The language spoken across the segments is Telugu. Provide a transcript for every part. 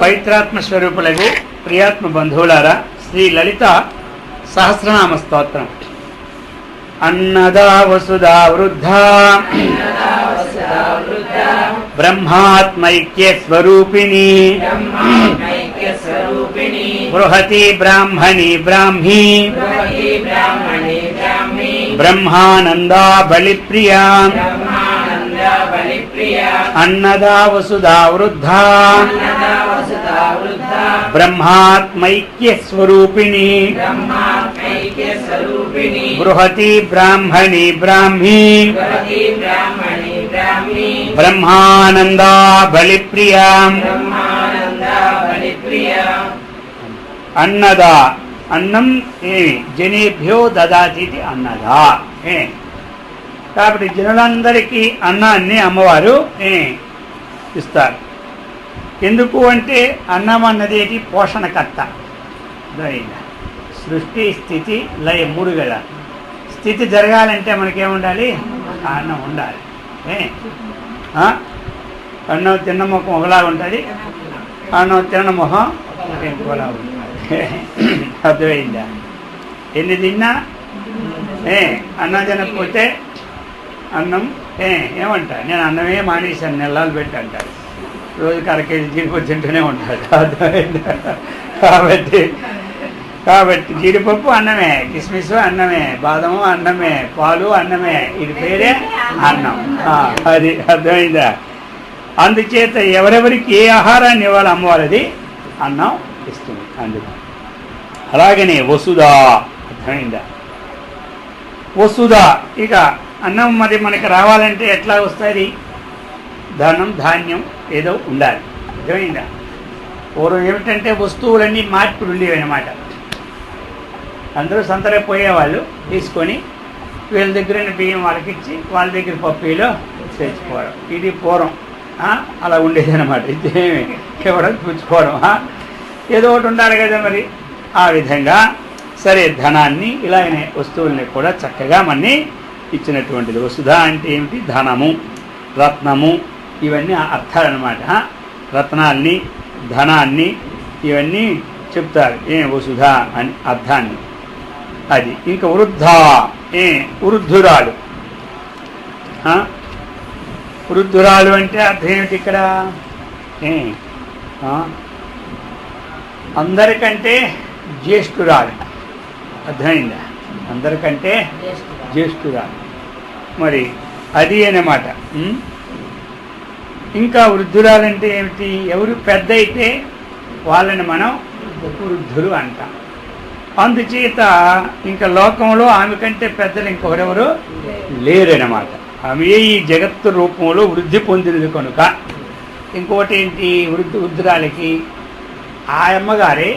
పవిత్రాత్మ స్వరూపులకు ప్రియాత్మ బంధువులారా, శ్రీ లలిత సహస్రనామ స్తోత్రం. అన్నదా వసుదా వృద్ధా బ్రహ్మాత్మైక్య స్వరూపిణి బృహతి బ్రాహ్మణి బ్రాహ్మీ బ్రహ్మానందా బలిప్రియా అన్నదా వసుదా వృద్ధా బ్రహ్మాత్మైక్య స్వరూపిణి బృహతి బ్రాహ్మణి బ్రాహ్మీ బ్రహ్మానందా బలిప్రియా అన్నదా అన్నం ఏమి జనేభ్యో దదాతి అన్నదా. కాబట్టి జనులందరికీ అన్నాన్ని అమ్మవారు ఇస్తారు. ఎందుకు అంటే అన్నం అన్నది పోషణకర్త. సృష్టి స్థితి లయ మూడు కదా. స్థితి జరగాలంటే మనకేముండాలి? అన్నం ఉండాలి. అన్నం తిన్న ముఖం ఒకలా ఉంటుంది, అన్నం తిన్న ముఖం ఇంకోలా ఉంటుంది. అర్థమైందా? ఎన్ని తిన్నా అన్నం తినకపోతే అన్నం ఏమంటా, నేను అన్నమే మానేశాను నెలలు పెట్టి అంటారు. రోజుకి అరకేజీ జీడిపప్పు తింటూనే ఉంటాడు. అర్థమైందా? కాబట్టి జీడిపప్పు అన్నమే, కిస్మిస్ అన్నమే, బాదము అన్నమే, పాలు అన్నమే, ఇది పేరే అన్నం. అది అర్థమైందా? అందుచేత ఎవరెవరికి ఏ ఆహారాన్ని ఇవ్వాలి అమ్మవారిది అన్నం ఇస్తుంది. అందుకు అలాగనే వసుదా. అర్థమైందా? వసుద. ఇక అన్నం మరి మనకి రావాలంటే ఎట్లా వస్తుంది? ధనం ధాన్యం ఏదో ఉండాలి. అర్థమైందా? పూర్వం ఏమిటంటే వస్తువులన్నీ మార్పులు ఉండేవి అన్నమాట. అందరూ సంతలోకి పోయేవాళ్ళు, తీసుకొని వీళ్ళ దగ్గర బియ్యం వాళ్ళకి ఇచ్చి వాళ్ళ దగ్గర పప్పులో తెచ్చుకోవడం. ఇది పూర్వం అలా ఉండేది అనమాట. ఇదేమి ఇవ్వడం పుచ్చుకోవడం, ఏదో ఒకటి ఉండాలి కదా మరి. ఆ విధంగా సరే ధనాన్ని ఇలాగనే వస్తువుల్ని కూడా చక్కగా మన్ని ఇచ్చినటువంటిది. వసుధ అంటే ఏమిటి? ధనము, రత్నము, ఇవన్నీ అర్థాలు అన్నమాట. రత్నాల్ని, ధనాన్ని ఇవన్నీ చెప్తారు. వసుధ అని అర్థాన్ని. అది ఇంకా వృద్ధ, వృద్ధురాలు. వృద్ధురాలు అంటే అర్థం ఏమిటి ఇక్కడ? అందరికంటే జ్యేష్ఠురాలు. అర్థమైందా? అందరికంటే జ్యేష్ఠురాలు. మరి అది అన్నమాట. ఇంకా వృద్ధురాలంటే ఏమిటి? ఎవరు పెద్ద అయితే వాళ్ళని మనం వృద్ధులు అంటాం. అందుచేత ఇంకా లోకంలో ఆమె కంటే పెద్దలు ఇంకొకరెవరు లేరన్నమాట. ఆమె ఈ జగత్తు రూపంలో వృద్ధి పొందినది కనుక. ఇంకోటి ఏంటి? వృద్ధురాలకి ఆ అమ్మగారే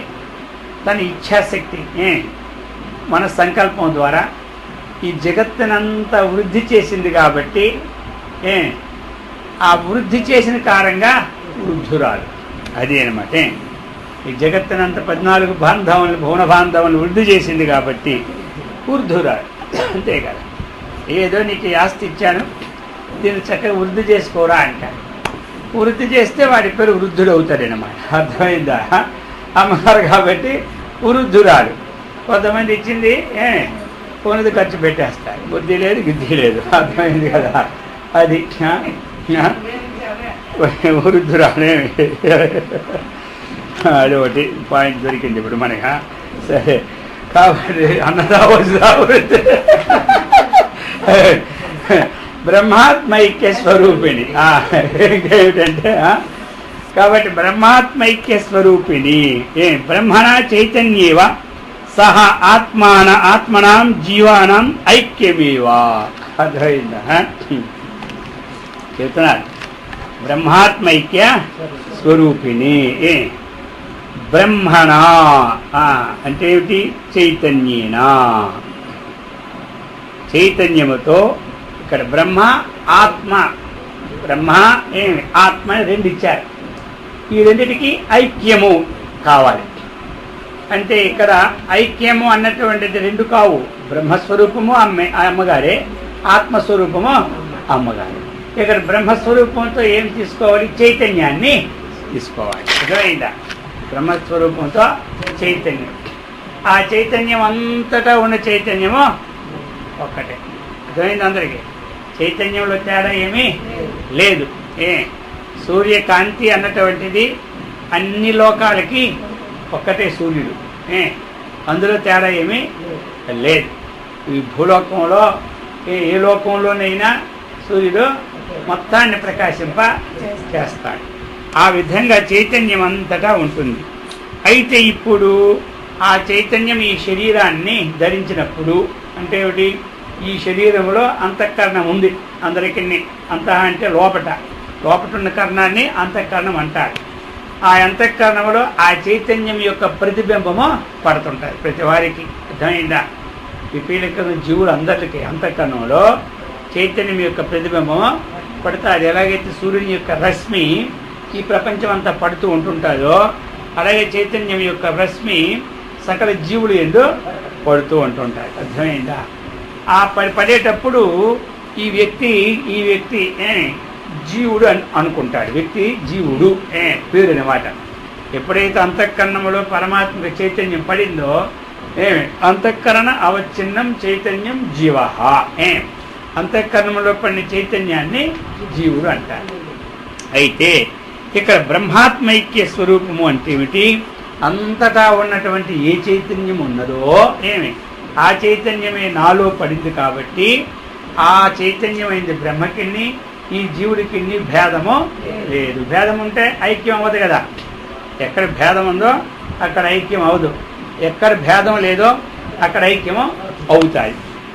తన ఇచ్ఛాశక్తి మన సంకల్పం ద్వారా ఈ జగత్తునంతా వృద్ధి చేసింది. కాబట్టి ఆ వృద్ధి చేసిన కారణంగా వృద్ధురాలు. అది అనమాట. ఈ జగత్తునంతా 14 బాంధవులు, భువన బాంధవులు వృద్ధి చేసింది కాబట్టి వృద్ధురాలు. అంతే కదా. ఏదో నీకు ఆస్తి ఇచ్చాను, దీన్ని చక్కగా వృద్ధి చేసుకోరా అంటారు. వృద్ధి చేస్తే వాడి పేరు వృద్ధుడు అవుతాడనమాట. అర్థమైందా? అమ్మగారు కాబట్టి వృద్ధురాలు. కొంతమంది ఇచ్చింది పోనది ఖర్చు పెట్టేస్తారు. బుద్ధి లేదు, గిద్ది లేదు. అర్థమైంది కదా. అది వృద్ధురాలు. అది ఒకటి పాయింట్ దొరికింది ఇప్పుడు మనకి. సరే, కాబట్టి అన్నదా వసుదా వృద్ధి బ్రహ్మాత్మైక్య స్వరూపిణి. ఏమిటంటే కాబట్టి బ్రహ్మాత్మైక్య స్వరూపిణి. బ్రహ్మణ చైతన్యేవ సహ ఆత్మనాం జీవానాం ఐక్యమేవా. అర్థమైందా? చెప్తున్నారు. బ్రహ్మాత్మైక్య స్వరూపిణి. బ్రహ్మణ అంటే ఏమిటి? చైతన్యేనా, చైతన్యముతో. ఇక్కడ బ్రహ్మ ఆత్మ. బ్రహ్మ ఆత్మ రెండు ఇచ్చారు. ఈ రెండిటికి ఐక్యము కావాలి. అంటే ఇక్కడ ఐక్యము అన్నటువంటిది రెండు కావు. బ్రహ్మస్వరూపము అమ్మగారే, ఆత్మస్వరూపము అమ్మగారే. ఇక్కడ బ్రహ్మస్వరూపంతో ఏం తీసుకోవాలి? చైతన్యాన్ని తీసుకోవాలి. అర్థమైందా? బ్రహ్మస్వరూపంతో చైతన్యం, ఆ చైతన్యం అంతటా ఉన్న చైతన్యము ఒక్కటే. అర్థమైంది అందరికీ? చైతన్యంలో తేడా ఏమీ లేదు. సూర్యకాంతి అన్నటువంటిది అన్ని లోకాలకి ఒక్కటే సూర్యుడు. అందులో తేడా ఏమీ లేదు. ఈ భూలోకంలో ఏ లోకంలోనైనా సూర్యుడు మొత్తాన్ని ప్రకాశింప చేస్తాడు. ఆ విధంగా చైతన్యం అంతటా ఉంటుంది. అయితే ఇప్పుడు ఆ చైతన్యం ఈ శరీరాన్ని ధరించినప్పుడు అంటే ఏమిటి? ఈ శరీరంలో అంతఃకరణం ఉంది అందరికీ. అంతః అంటే లోపట ఉన్న కర్ణాన్ని అంతఃకరణం అంటారు. ఆ అంతఃకరణంలో ఆ చైతన్యం యొక్క ప్రతిబింబము పడుతుంటుంది ప్రతి వారికి. అర్థమైందా? విపీలిక జీవులు అందరికీ అంతఃకరణంలో చైతన్యం యొక్క ప్రతిబింబము పడుతుంది. అది ఎలాగైతే సూర్యుని యొక్క రశ్మి ఈ ప్రపంచం అంతా పడుతూ ఉంటుంటుందో అలాగే చైతన్యం యొక్క రశ్మి సకల జీవులు ఎందు పడుతూ ఉంటుంటాయి. అర్థమైందా? ఆ పడేటప్పుడు ఈ వ్యక్తి జీవుడు అనుకుంటాడు. వ్యక్తి జీవుడు పేరు అన్నమాట. ఎప్పుడైతే అంతఃకరణంలో పరమాత్మ చైతన్యం పడిందో అంతఃకరణ అవచ్ఛిన్నం చైతన్యం జీవ. అంతఃకరణంలో పడిన చైతన్యాన్ని జీవుడు అంటారు. అయితే ఇక్కడ బ్రహ్మాత్మైక్య స్వరూపము అంటే ఏమిటి? అంతటా ఉన్నటువంటి ఏ చైతన్యం ఉన్నదో ఆ చైతన్యమే నాలో పడింది కాబట్టి ఆ చైతన్యమైంది బ్రహ్మకిన్ని ఈ జీవుడికి భేదము లేదు. భేదం ఉంటే ఐక్యం అవ్వదు కదా. ఎక్కడ భేదం ఉందో అక్కడ ఐక్యం అవదు, ఎక్కడ భేదం లేదో అక్కడ ఐక్యము అవుతాయి.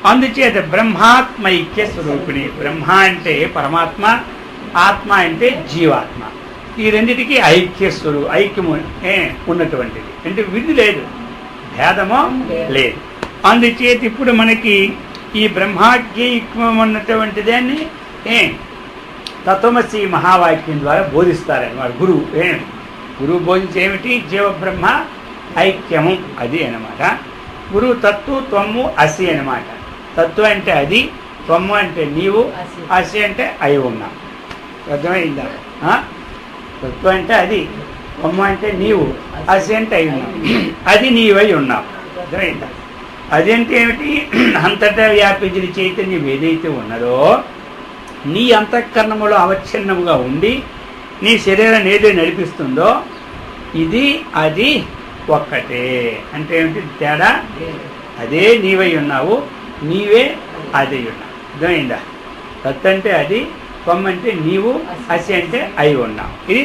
అందుచేత బ్రహ్మాత్మైక్య స్వరూపిణి. బ్రహ్మ అంటే పరమాత్మ, ఆత్మ అంటే జీవాత్మ. ఈ రెండిటికి ఐక్యము ఉన్నటువంటిది. అంటే విధి లేదు, భేదము లేదు. అందుచేత ఇప్పుడు మనకి ఈ బ్రహ్మాఖ్యైక్యం ఉన్నటువంటి దాన్ని తత్వమసి మహావాక్యం ద్వారా బోధిస్తారన్నమాట గురువు. గురువు బోధించి ఏమిటి? జీవబ్రహ్మ ఐక్యము అది అన్నమాట. గురువు తత్వ త్వము అసి అన్నమాట. తత్వం అంటే అది, త్వము అంటే నీవు, అసి అంటే అయి ఉన్నావు. అర్థమైందా? తత్వం అంటే అది, త్వము అంటే నీవు, అసి అంటే అయి ఉన్నావు. అది నీవై ఉన్నావు. అర్థమైందా? అదేంటి ఏమిటి? అంతటా వ్యాపించిన చైతన్యం ఏదైతే ఉన్నదో నీ అంతఃకరణములో అవచ్ఛిన్నముగా ఉండి నీ శరీరాన్ని ఏదైతే నడిపిస్తుందో ఇది అది ఒక్కటే. అంటే ఏమిటి తేడా? అదే నీవై ఉన్నావు, నీవే అదే ఉన్నావు. అర్థమైందా? తత్ అంటే అది, త్వం అంటే నీవు, అసి అంటే అయి ఉన్నావు. ఇది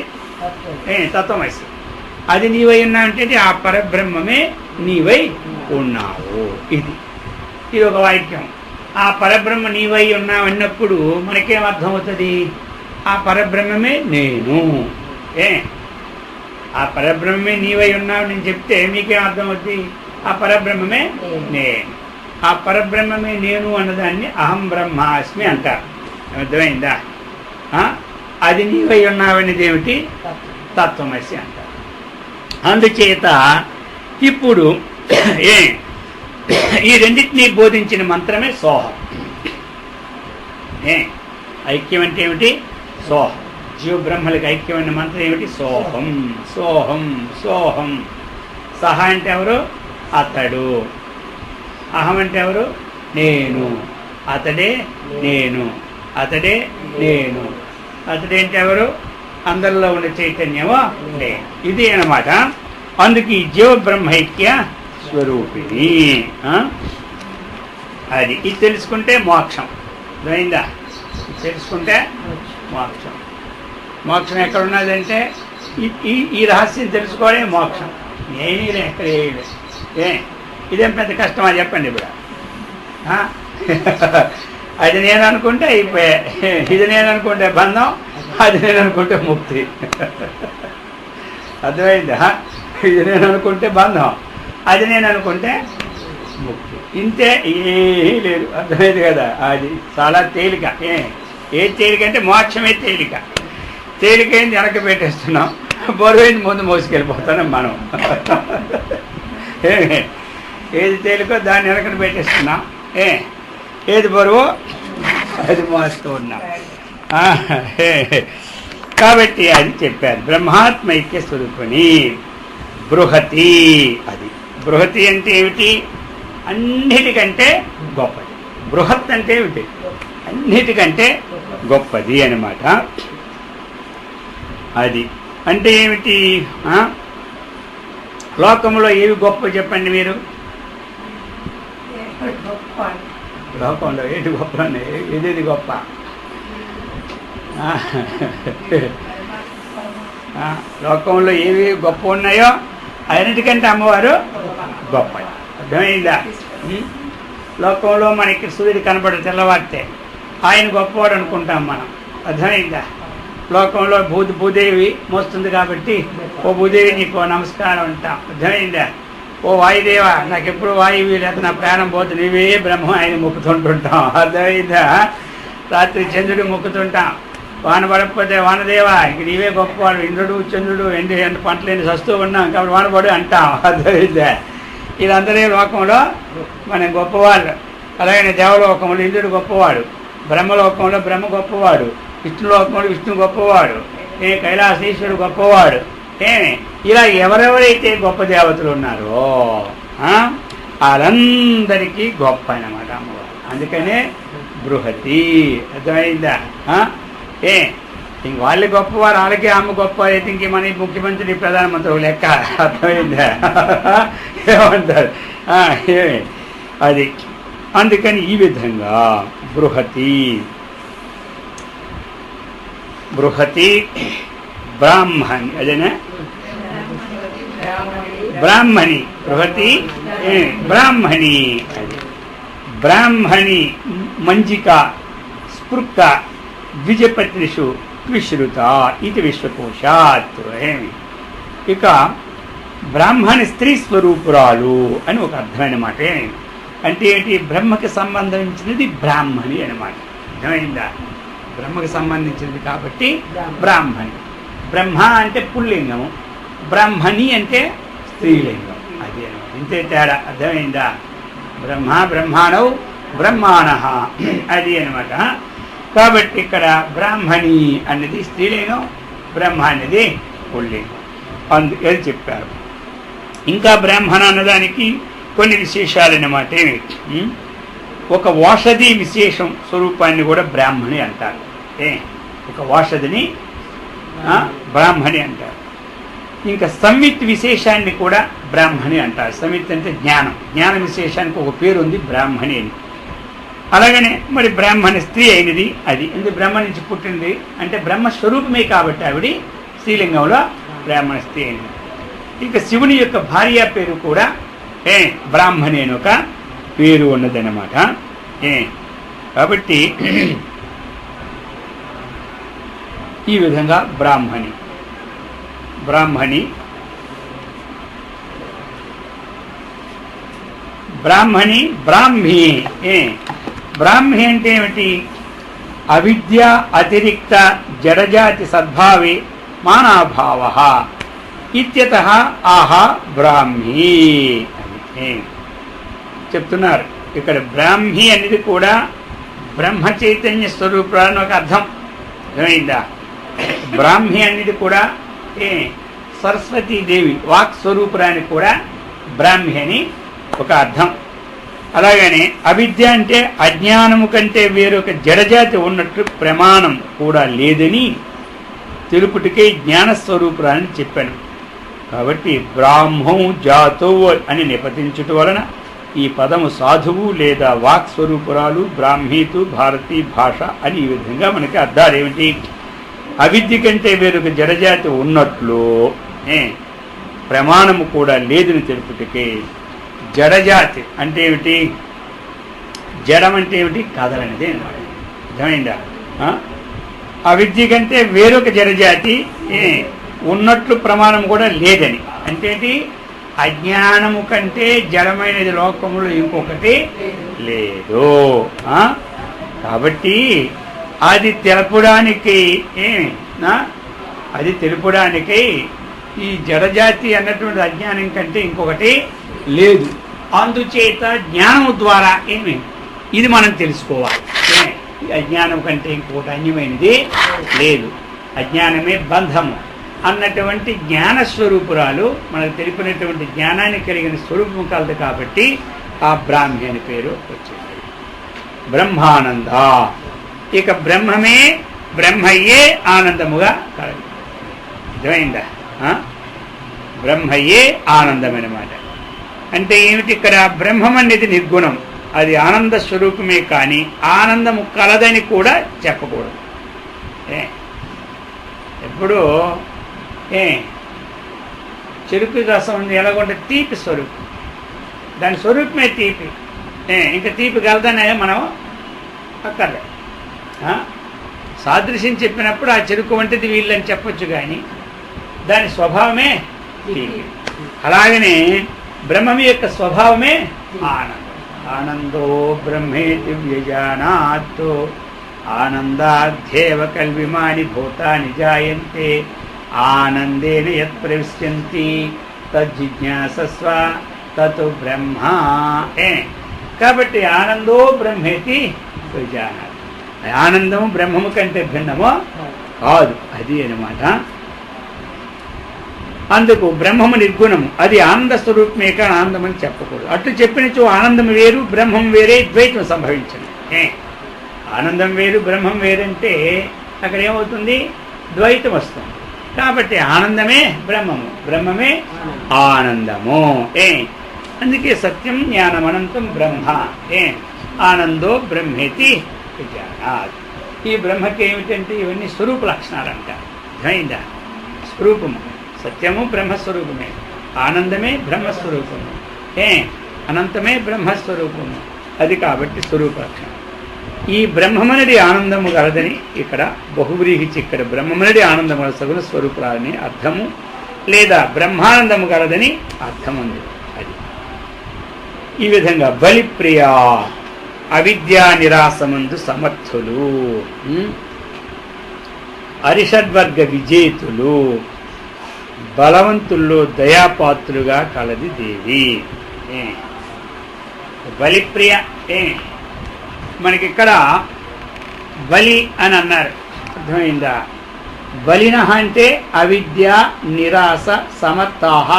తత్వమసి. అది నీవై ఉన్నావు అంటే ఆ పరబ్రహ్మమే నీవై ఉన్నావు. ఇది ఒక వాక్యం. ఆ పరబ్రహ్మ నీవై ఉన్నావు అన్నప్పుడు మనకేం అర్థమవుతుంది? ఆ పరబ్రహ్మమే నేను. ఆ పరబ్రహ్మమే నీవై ఉన్నావు నేను చెప్తే మీకేం అర్థమవుతుంది? ఆ పరబ్రహ్మమే నేను. ఆ పరబ్రహ్మమే నేను అన్నదాన్ని అహం బ్రహ్మాస్మి అంటారు. అర్థమైందా? అది నీవై ఉన్నావనేది ఏమిటి? తత్వమసి అంటారు. అందుచేత ఇప్పుడు ఈ రెండింటినీ బోధించిన మంత్రమే సోహం. ఐక్యం అంటే ఏమిటి? సోహం. జీవ బ్రహ్మలకు ఐక్యమైన మంత్రం ఏమిటి? సోహం సోహం సోహం. సహ అంటే ఎవరు? అతడు. అహం అంటే ఎవరు? నేను. అతడే నేను, అతడే నేను. అతడేంటి ఎవరు? అందరిలో ఉండే చైతన్యమో నేను. ఇది అన్నమాట. అందుకు ఈ జీవ బ్రహ్మైక్య స్వరూపిణి. అది ఇది తెలుసుకుంటే మోక్షం. అర్థమైందా? తెలుసుకుంటే మోక్షం. మోక్షం ఎక్కడ ఉన్నదంటే ఈ రహస్యం తెలుసుకోవడమే మోక్షం. ఏమీ లేదు, ఎక్కడ ఏమీ లేదు. ఇదేం పెద్ద కష్టమా చెప్పండి ఇప్పుడు? అది నేను అనుకుంటే అయిపోయా, ఇది నేను అనుకుంటే బంధం, అది నేను అనుకుంటే ముక్తి. అర్థమైందా? ఇది నేను అనుకుంటే బంధం, అది నేను అనుకుంటే ముక్తి. ఇంతే, ఏమీ లేదు. అర్థమైంది కదా? అది చాలా తేలిక. ఏ తేలిక అంటే మోక్షమే తేలిక. తేలికైంది వెనక్కి పెట్టేస్తున్నాం, బరువైంది ముందు మోసుకెళ్ళిపోతున్నాం మనం. ఏది తేలికో దాన్ని వెనకని పెట్టేస్తున్నాం, ఏది బరువో అది మోస్తూ ఉన్నాం. కాబట్టి అది చెప్పారు. బ్రహ్మాత్మైక్య స్వరూపిణి బృహతి. అది బృహతి అంటే ఏమిటి? అన్నిటికంటే గొప్పది. బృహత్ అంటే ఏమిటి? అన్నిటికంటే గొప్పది అన్నమాట. అది అంటే ఏమిటి? లోకంలో ఏవి గొప్ప చెప్పండి మీరు. లోకంలో ఏది గొప్ప? ఏదేది గొప్ప? లోకంలో ఏవి గొప్ప ఉన్నాయో అన్నిటికంటే అమ్మవారు గొప్ప. అర్థమైందా? లోకంలో మనకి సూర్యుడు కనపడు తెల్లవారితే ఆయన గొప్పవాడు అనుకుంటాం మనం. అర్థమైందా? లోకంలో భూదేవి మోస్తుంది కాబట్టి ఓ భూదేవి నీకు నమస్కారం అంటాం. అర్థమైందా? ఓ వాయుదేవ నాకు ఎప్పుడు వాయువు లేదా నా ప్రాణం పోతుంది నీవే బ్రహ్మ ఆయన మొక్కుతుంటుంటాం. అర్థమైందా? రాత్రి చంద్రుడు మొక్కుతుంటాం. వాన పడకపోతే వానదేవ ఇంక నీవే గొప్పవాడు, ఇంద్రుడు చంద్రుడు ఎండు పంటలు ఎండి సస్తూ ఉన్నాం కాబట్టి వానపడు అంటాం. అర్థమైందా? ఇదందరే లోకంలో మన గొప్పవాళ్ళు. అలాగే దేవలోకంలో ఇంద్రుడు గొప్పవాడు, బ్రహ్మలోకంలో బ్రహ్మ గొప్పవాడు, విష్ణులోకంలో విష్ణు గొప్పవాడు, కైలాసీశ్వరుడు గొప్పవాడు. ఇలా ఎవరెవరైతే గొప్ప దేవతలు ఉన్నారో వాళ్ళందరికీ గొప్ప అన్నమాట అమ్మవారు. అందుకనే బృహతి. అర్థమైందా? ఇంక వాళ్ళు గొప్పవారు, వాళ్ళకే అమ్మ గొప్ప అయితే ఇంక మన ముఖ్యమంత్రి ప్రధానమంత్రి లెక్క. అర్థమైందా? ఏమంటారు? అది అందుకని ఈ విధంగా బృహతి బృహతి బ్రాహ్మణి. అదేనా? బ్రాహ్మణి బృహతి బ్రాహ్మణి. అది బ్రాహ్మణి మంజిక స్పృక్త ద్విజపత్నిషు విశ్రుత ఇది విశ్వకోశాత్. ఇక బ్రాహ్మణి స్త్రీ స్వరూపురాలు అని ఒక అర్థమైనమాట. అంటే ఏంటి? బ్రహ్మకి సంబంధించినది బ్రాహ్మణి అనమాట. అర్థమైందా? బ్రహ్మకి సంబంధించినది కాబట్టి బ్రాహ్మణి. బ్రహ్మ అంటే పుల్లింగము, బ్రాహ్మణి అంటే స్త్రీలింగం. అది అనమాట. ఇంతే తేడా. అర్థమైందా? బ్రహ్మ బ్రహ్మాణౌ బ్రహ్మాణ అది అనమాట. కాబట్టి ఇక్కడ బ్రాహ్మణి అన్నది స్త్రీలింగం, బ్రహ్మ అనేది పుల్లింగం. అందుకని చెప్పారు. ఇంకా బ్రాహ్మణ అన్నదానికి కొన్ని విశేషాలన్నమాట. ఒక ఓషధి విశేషం స్వరూపాన్ని కూడా బ్రాహ్మణి అంటారు. ఒక ఓషధిని బ్రాహ్మణి అంటారు. ఇంకా సంవిత్ విశేషాన్ని కూడా బ్రాహ్మణి అంటారు. సంవిత్ అంటే జ్ఞానం. జ్ఞాన విశేషానికి ఒక పేరు ఉంది బ్రాహ్మణి అని. అలాగనే మరి బ్రాహ్మణి స్త్రీ అయినది. అది ఎందుకు బ్రహ్మ నుంచి పుట్టింది అంటే బ్రహ్మస్వరూపమే కాబట్టి ఆవిడ స్త్రీలింగంలో బ్రాహ్మణ స్త్రీ అయినది. ఇంకా శివుని యొక్క భార్య పేరు కూడా బ్రాహ్మణి అని ఒక పేరు ఉన్నదన్నమాట. కాబట్టి ఈ విధంగా బ్రాహ్మణి బ్రాహ్మణి బ్రాహ్మణి బ్రాహ్మీ. బ్రాహ్మి అంటే ఏమిటి? అవిద్య అతిరిక్త జడజాతి సద్భావి మానాభావ ఇత్యతః ఆహా బ్రాహ్మీ అని చెప్తున్నారు. ఇక్కడ బ్రాహ్మి అనేది కూడా బ్రహ్మ చైతన్య స్వరూపాన్ని ఒక అర్థం. అర్థమైందా? బ్రాహ్మి అనేది కూడా సరస్వతీదేవి వాక్ స్వరూపురానికి కూడా బ్రాహ్మి అని ఒక అర్థం. అలాగనే అవిద్య అంటే అజ్ఞానము కంటే వేరొక జడజాతి ఉన్నట్లు ప్రమాణం కూడా లేదని తెలుపుటికే జ్ఞానస్వరూపురాన్ని చెప్పాను. కాబట్టి బ్రాహ్మం జాతో అని నిపతించుట వలన ఈ పదము సాధువు లేదా వాక్ స్వరూపురాలు, బ్రాహ్మీతు, భారతీ భాష అని ఈ విధంగా మనకి అర్థాలు ఏమిటి? అవిద్య కంటే వేరొక జడజాతి ఉన్నట్లు ప్రమాణము కూడా లేదని తెలుపుటికే. జడజాతి అంటే ఏమిటి? జడం అంటే ఏమిటి? కదలనిదే అన్నమాట. అర్థమైందా? అవిద్య కంటే వేరొక జడజాతి ఉన్నట్లు ప్రమాణం కూడా లేదని. అంటే అజ్ఞానము కంటే జడమైనది లోకములో ఇంకొకటి లేదు. కాబట్టి అది తెలుపడానికి ఈ జడజాతి అన్నటువంటి అజ్ఞానం కంటే ఇంకొకటి లేదు. అందుచేత జ్ఞానము ద్వారా ఇది మనం తెలుసుకోవాలి. అజ్ఞానం కంటే ఇంకొకటి అన్యమైనది లేదు. అజ్ఞానమే బంధము అన్నటువంటి జ్ఞానస్వరూపురాలు, మనకు తెలిపినటువంటి జ్ఞానాన్ని కలిగిన స్వరూపం కలదు కాబట్టి ఆ బ్రాహ్మి అని పేరు వచ్చింది. బ్రహ్మానంద, ఇక బ్రహ్మమే బ్రహ్మయ్యే ఆనందముగా కలదు. అర్థమైందా? బ్రహ్మయ్యే ఆనందమన్నమాట. అంటే ఏమిటి? ఇక్కడ బ్రహ్మం అనేది నిర్గుణం, అది ఆనంద స్వరూపమే, కానీ ఆనందము కలదని కూడా చెప్పకూడదు. ఎప్పుడు చెరుకు రసం ఎలాగొంటే తీపి స్వరూపం, దాని స్వరూపమే తీపి. ఇంకా తీపి కలదనే మనం అక్కర్లే. సాదృశ్యం చెప్పినప్పుడు ఆ చెరుకు వంటిది వీళ్ళని చెప్పొచ్చు, కానీ దాని స్వభావమే తీపి. అలాగనే బ్రహ్మం యొక్క స్వభావమే ఆనందం. ఆనందో బ్రహ్మేతి వ్యజానాత్ ఆనందాధ్యేవ కల్విమాని భూతాని జాయంతే ఆనందేన యత్ ప్రవిశ్యంతి తజ్జిజ్ఞాసస్వ తత్ బ్రహ్మ. కాబట్టి ఆనందో బ్రహ్మేతి వ్యజానాత్, ఆనందము బ్రహ్మము కంటే భిన్నమో కాదు, అది అన్నమాట. అందుకు బ్రహ్మము నిర్గుణము, అది ఆనంద స్వరూపమే కానీ ఆనందం అని చెప్పకూడదు. అట్లు చెప్పినచో ఆనందం వేరు బ్రహ్మం వేరే ద్వైతం సంభవించదు. ఆనందం వేరు బ్రహ్మం వేరంటే అక్కడ ఏమవుతుంది? ద్వైతం వస్తుంది. కాబట్టి ఆనందమే బ్రహ్మము, బ్రహ్మమే ఆనందము. అందుకే సత్యం జ్ఞానం అనంతం బ్రహ్మ. ఆనందో బ్రహ్మేతి విజానాత్. ఈ బ్రహ్మకి ఏమిటంటే ఇవన్నీ స్వరూప లక్షణాలు అంటారు. అర్థమైందా? స్వరూపము సత్యము బ్రహ్మస్వరూపమే, ఆనందమే బ్రహ్మస్వరూపము, అనంతమే బ్రహ్మస్వరూపము. అది కాబట్టి స్వరూప లక్షణం. ఈ బ్రహ్మమనడి ఆనందము కలదని ఇక్కడ బహువ్రీహించి ఇక్కడ బ్రహ్మమనడి ఆనందము సగుణ స్వరూపురాలని అర్థము, లేదా బ్రహ్మానందము కలదని అర్థం ఉంది. అది ఈ విధంగా బలిప్రియా అవిద్యా నిరాసమందు సమర్థులు, అరిషడ్వర్గ విజేతులు, బలవంతుల్లో దయాపాత్రులుగా కలది దేవి. బలిప్రియ, మనకిక్కడ బలి అని అన్నారు. అర్థమైందా? బలిన అంటే అవిద్య నిరాశ సమర్థాః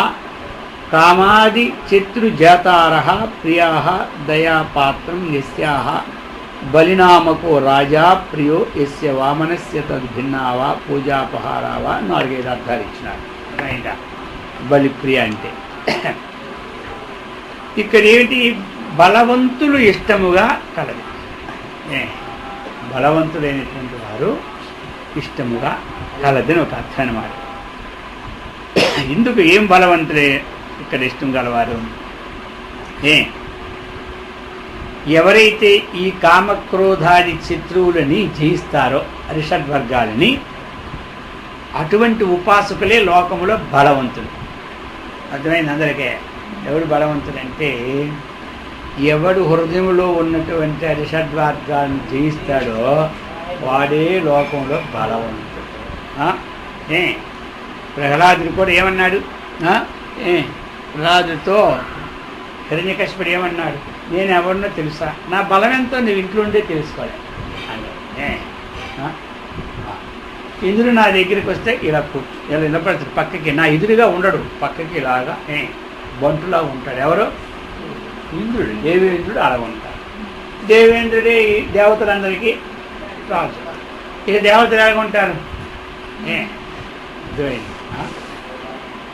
కామాది శత్రుజాతారః ప్రియాః దయాపాత్రం యస్యాః బలినామకో రాజా ప్రియో యస్య వామనస్య తద్భిన్నావా పూజాపహారావా 4-5 అర్థాలు ఇచ్చినారు. అర్థమైందా? బలిప్రియ అంటే ఇక్కడ ఏమిటి? బలవంతులు ఇష్టముగా కలదు. బలవంతులైనటువంటి వారు ఇష్టముగా కలదని ఒక అర్థం అన్నమాట. ఎందుకు ఏం బలవంతులే ఇక్కడ ఇష్టం గలవారు? ఎవరైతే ఈ కామక్రోధాది శత్రువులని జయిస్తారో అరిషడ్వర్గాలని, అటువంటి ఉపాసకులే లోకములో బలవంతులు. అర్థమైంది అందరికీ? ఎవడు బలవంతుడంటే ఎవడు హృదయంలో ఉన్నటువంటి అరిషడ్వర్గాలను జయిస్తాడో వాడే లోకంలో బలవంతుడు. ప్రహ్లాదుడు కూడా ఏమన్నాడు? ప్రహ్లాదుతో హిరణ్యకశిపుడు ఏమన్నాడు? నేను ఎవరినో తెలుసా, నా బలం ఎంతో నువ్వు ఇంట్లో ఉండే తెలుసుకోవాలి అన్నాడు. ఇంద్రుడు నా దగ్గరికి వస్తే ఇలా కూర్చు, ఇలా నిలబడతాడు, పక్కకి నా ఎదురుగా ఉండడు, పక్కకి ఇలాగా బంటులా ఉంటాడు. ఎవరు? ఇంద్రుడు, దేవేంద్రుడు అలా ఉంటాడు. దేవేంద్రుడే దేవతలందరికీ రాజు. ఇక దేవతలు ఎలాగ ఉంటారు?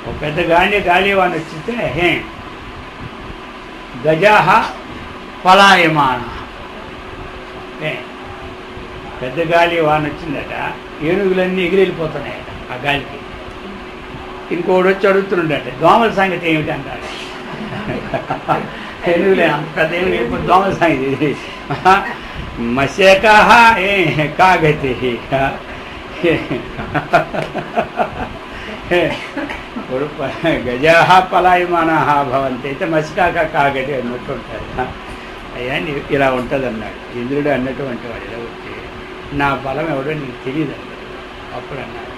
ఒక పెద్ద గాలివాన్ వచ్చితే గజాహ పలాయమాన, పెద్ద గాలి వాన వచ్చిందట, ఏనుగులన్నీ ఎగిరెళ్ళిపోతున్నాయట ఆ గాలికి. ఇంకోటి వచ్చి అడుగుతుండట దోమల సంగతి ఏమిటి అంటాడు. ఏనుగులే అంత పెద్ద ఏనుగు దోమల సంగతి మత్స్యకాహ కాగతి గజాహ పలాయమానాహ భవంతి అయితే మత్స్యకాహ కాగతి అన్నట్టు ఉంటాడు. అయ్యా ఇలా ఉంటుంది అన్నాడు ఇంద్రుడు. అన్నటువంటి వాడు ఇలా వచ్చి నా బలం ఎవడో నీకు తెలియదు అన్నాడు. అప్పుడు అన్నాడు,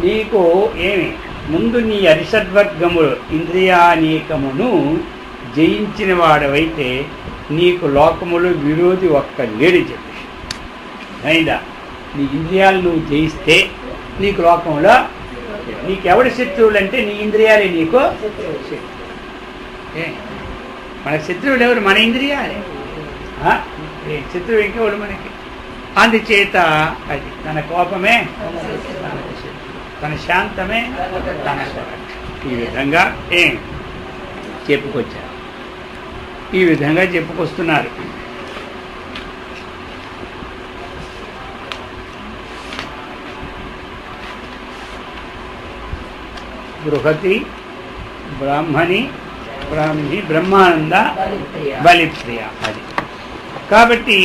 నీకు ఏమి ముందు నీ అరిషడ్వర్గములు ఇంద్రియానీకమును జయించిన వాడవైతే నీకు లోకములు విరోధి ఒక్క లేడు చెప్పి అయిందా. నీ ఇంద్రియాలు నువ్వు జయిస్తే నీకు లోకంలో నీకెవడి శత్రువులు అంటే నీ ఇంద్రియాలే నీకు మనకు శత్రువులు ఎవరు? మన ఇంద్రియాలే. శత్రువు ఇంకెవడు మనకి? అందుచేత అది తన కోపమే తన శాంతమే తన ఈ విధంగా చెప్పుకొచ్చారు. ఈ విధంగా చెప్పుకొస్తున్నారు. బృహతి బ్రాహ్మణి బ్రహ్మానంద బలిప్రియ. అది కాబట్టి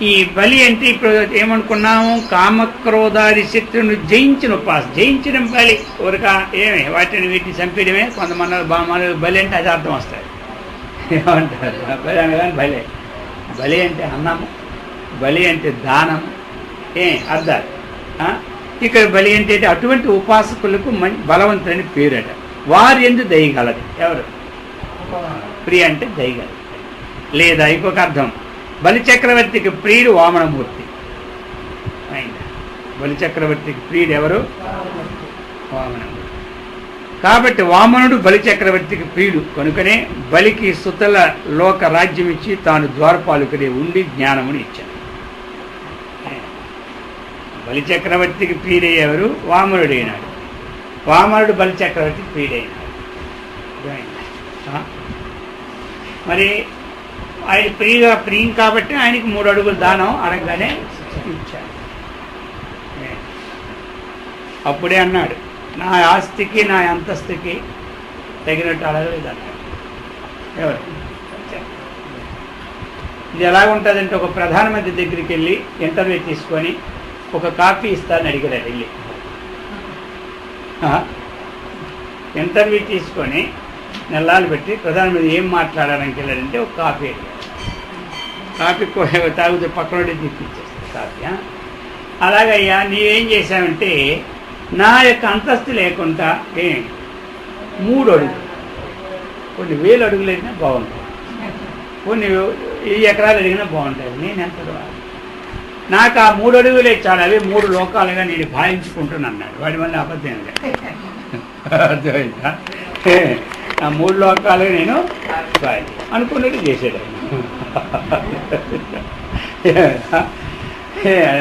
ఈ బలి అంటే ఇప్పుడు ఏమనుకున్నాము? కామక్రోధాది శక్తులను జయించిన జయించడం బలి. ఊరక ఏమే వీటిని చంపేయడమే. కొంతమంది బలి అంటే అది అర్థం వస్తాయి. ఏమంటారు? బలి అనగానే బలి అంటే అన్నము, బలి అంటే దానం, అర్థాలు. ఇక్కడ బలి అంటే అటువంటి ఉపాసకులకు బలవంతుని పేరట. వారి ఎందు దయగలది. ఎవరు? ప్రియ అంటే దయగలది. లేదా ఇంకొక అర్థం, బలిచక్రవర్తికి ప్రియుడు వామనమూర్తి. బలిచక్రవర్తికి ప్రియుడు ఎవరు? వామనమూర్తి. కాబట్టి వామనుడు బలిచక్రవర్తికి ప్రియుడు కనుకనే బలికి సుతల లోక రాజ్యం ఇచ్చి తాను ద్వారపాలకుడే ఉండి జ్ఞానముని ఇచ్చాడు. బలిచక్రవర్తికి ప్రియుడయ్యేవారు వామనుడైనాడు. వామనుడు బలిచక్రవర్తికి ప్రియుడైనాడు. మరి ఆయన ప్రియం కాబట్టి ఆయనకి 3 అడుగులు దానం అడగగానే ఇచ్చాడు. అప్పుడే అన్నాడు, నా ఆస్తికి నా అంతస్తుకి తగినట్టు అడగలేదు అన్నాడు. ఎవరు? ఇది ఎలాగుంటుందంటే, ఒక ప్రధానమంత్రి దగ్గరికి వెళ్ళి ఇంటర్వ్యూ తీసుకొని ఒక కాపీ ఇస్తానని అడిగారు. వెళ్ళి ఇంటర్వ్యూ తీసుకొని నెలలు పెట్టి ప్రధానమంత్రి ఏం మాట్లాడాలని వెళ్ళారంటే ఒక కాపీ అడిగారు. కాపీ తాగుతూ పక్కనోడి తీపిచ్చేస్తారు కాపీ. అలాగయ్యా నీవేం చేశావంటే, నా యొక్క అంతస్తు లేకుండా 3 అడుగులు, కొన్ని 1000 అడుగులు అడిగినా బాగుంటుంది, కొన్ని 1000 ఎకరాలు అడిగినా బాగుంటుంది. నేను ఎంత నాకు ఆ 3 అడుగులే చాలు, అవి 3 లోకాలుగా నేను భావించుకుంటున్నాను అన్నాడు. వాడి వల్ల అబద్ధం అర్థమైందా? ఆ 3 లోకాలుగా నేను అనుకున్నట్టు చేసాడు.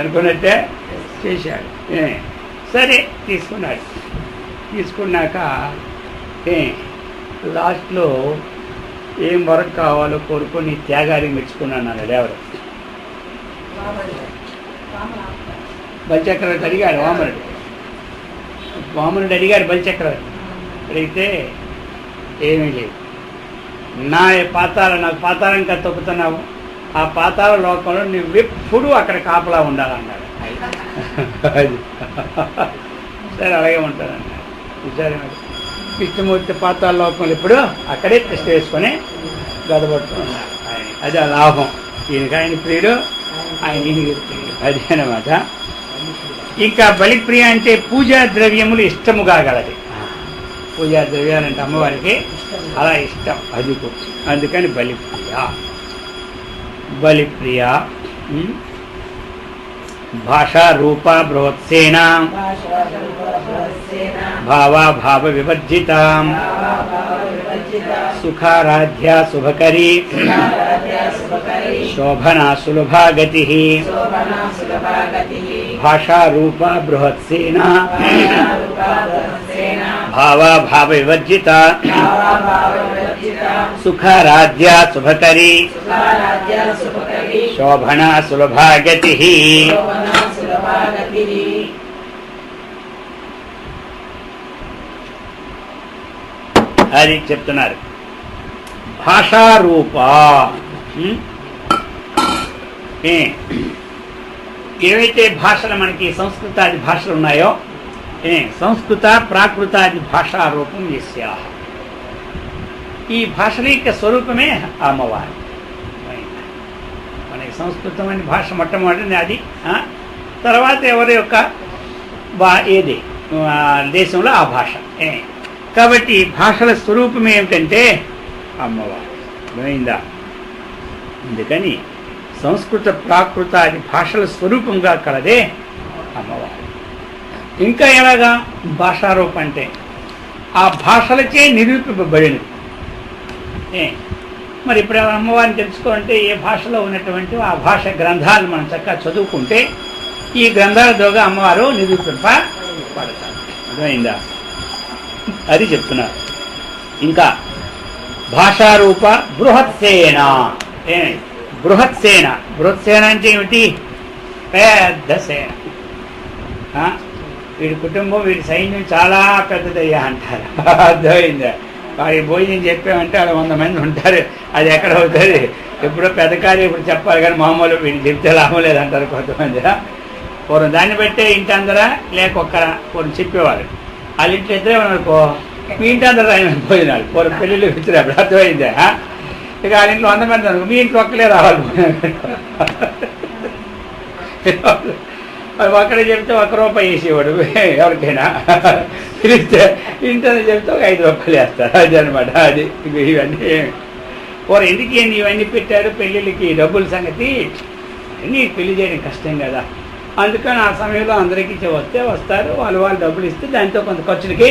అనుకున్నట్టే చేశాడు. సరే తీసుకున్నాడు. తీసుకున్నాక లాస్ట్లో ఏం వరకు కావాలో కోరుకొని త్యాగానికి మెచ్చుకున్నాను అన్నాడు. ఎవరు? బలిచక్రవర్తి అడిగాడు. వామనుడు అడిగాడు బలిచక్రవర్తి. అడిగితే ఏమీ లేదు, నాకు పాతాళంగా తొక్కుతున్నావు, ఆ పాతాళ లోకంలో నువ్వెప్పుడు అక్కడ కాపలా ఉండాలన్నాడు. సరే అలాగే ఉంటానన్నాడు. విచారణ కృష్ణమూర్తి పాతాళ లోకంలో ఇప్పుడు అక్కడే కృష్ణ వేసుకొని గదపడుతున్నాడు. అది ఆ లాభం. ఈయనకి ఆయన ప్రియుడు, ఆయన ఈయనకి ప్రియుడు. అది అనమాట. ఇంకా బలిప్రియ అంటే పూజా ద్రవ్యములు ఇష్టముగా గలది. పూజా ద్రవ్యాలంటే అమ్మవారికి అలా ఇష్టం, అది అందుకని బలిప్రియ. భాషా రూప బృహత్సేన భావ వివర్జిత సుఖారాధ్య శుభకరీ శోభనా సులభాగతి. భాషా రూప బృహత్సేన భావ వివర్జిత సుఖారాధ్య శుభకరీ శోభనా సులభాగతి. అది చెప్తున్నారు. భాషారూప ఏవైతే భాషలు మనకి సంస్కృతాది భాషలు ఉన్నాయో, సంస్కృత ప్రాకృతాది భాషారూపం యస్యాః. ఈ భాషల యొక్క స్వరూపమే అమ్మవారు. మనకి సంస్కృతం అనే భాష మొట్టమొదటిది అది. తర్వాత ఎవరి యొక్క ఏది దేశంలో ఆ భాష. కాబట్టి భాషల స్వరూపం ఏమిటంటే అమ్మవారు. అయిందా? అందుకని సంస్కృత ప్రాకృతాది భాషల స్వరూపంగా కలదే అమ్మవారు. ఇంకా ఎలాగా భాషారూపం అంటే ఆ భాషలచే నిరూపింపబడినది. మరి ఇప్పుడు అమ్మవారిని తెలుసుకోవాలంటే ఏ భాషలో ఉన్నటువంటి ఆ భాష గ్రంథాలు మనం చక్కగా చదువుకుంటే ఈ గ్రంథాల ద్వారా అమ్మవారు నిరూపింపబడతారు. అర్థమైందా? అది చెప్తున్నారు. ఇంకా భాషారూప బృహత్సేన. బృహత్సేన, బృహత్సేన అంటే ఏమిటి? పెద్ద సేన. వీడి కుటుంబం, వీడి సైన్యం చాలా పెద్దదయ్యా అంటారు. అర్థమైందా? వారి భోజనం చెప్పామంటే అలా 100 మంది ఉంటారు. అది ఎక్కడ అవుతుంది? ఎప్పుడో పెద్ద కార్యం ఇప్పుడు చెప్పాలి, కానీ మామూలు వీడికి చెప్తే లాభం లేదంటారు కొంతమంది. పూర్వం దాన్ని బట్టే ఇంటి అందరా లేక ఒక్కర పూర్వం చెప్పేవారు. వాళ్ళ ఇంట్లో ఇద్దరే అనుకో, మీ ఇంటి అందరూ ఆయన భోజనాలు పూర్వం పెళ్ళిళ్ళు ఇచ్చినప్పుడు. అర్థమైందా? ఇక వాళ్ళ ఇంట్లో 100 మంది అనుకో, మీ ఇంట్లో ఒక్కలే రావాలి. అది ఒక్కడే చెప్తే ₹1 వేసేవాడు ఎవరికైనా. పిలిస్తే ఇంటనే చెప్తే ఒక ₹5 వేస్తారు. అది అనమాట. అది ఇవన్నీ పూర్వం ఎందుకు ఇవన్నీ పెట్టారు పెళ్ళిళ్ళకి? డబ్బుల సంగతి అన్నీ పెళ్లి చేయడం కష్టం కదా. అందుకని ఆ సమయంలో అందరికీ వస్తారు, వాళ్ళు డబ్బులు ఇస్తే దాంతో కొంత ఖర్చులకి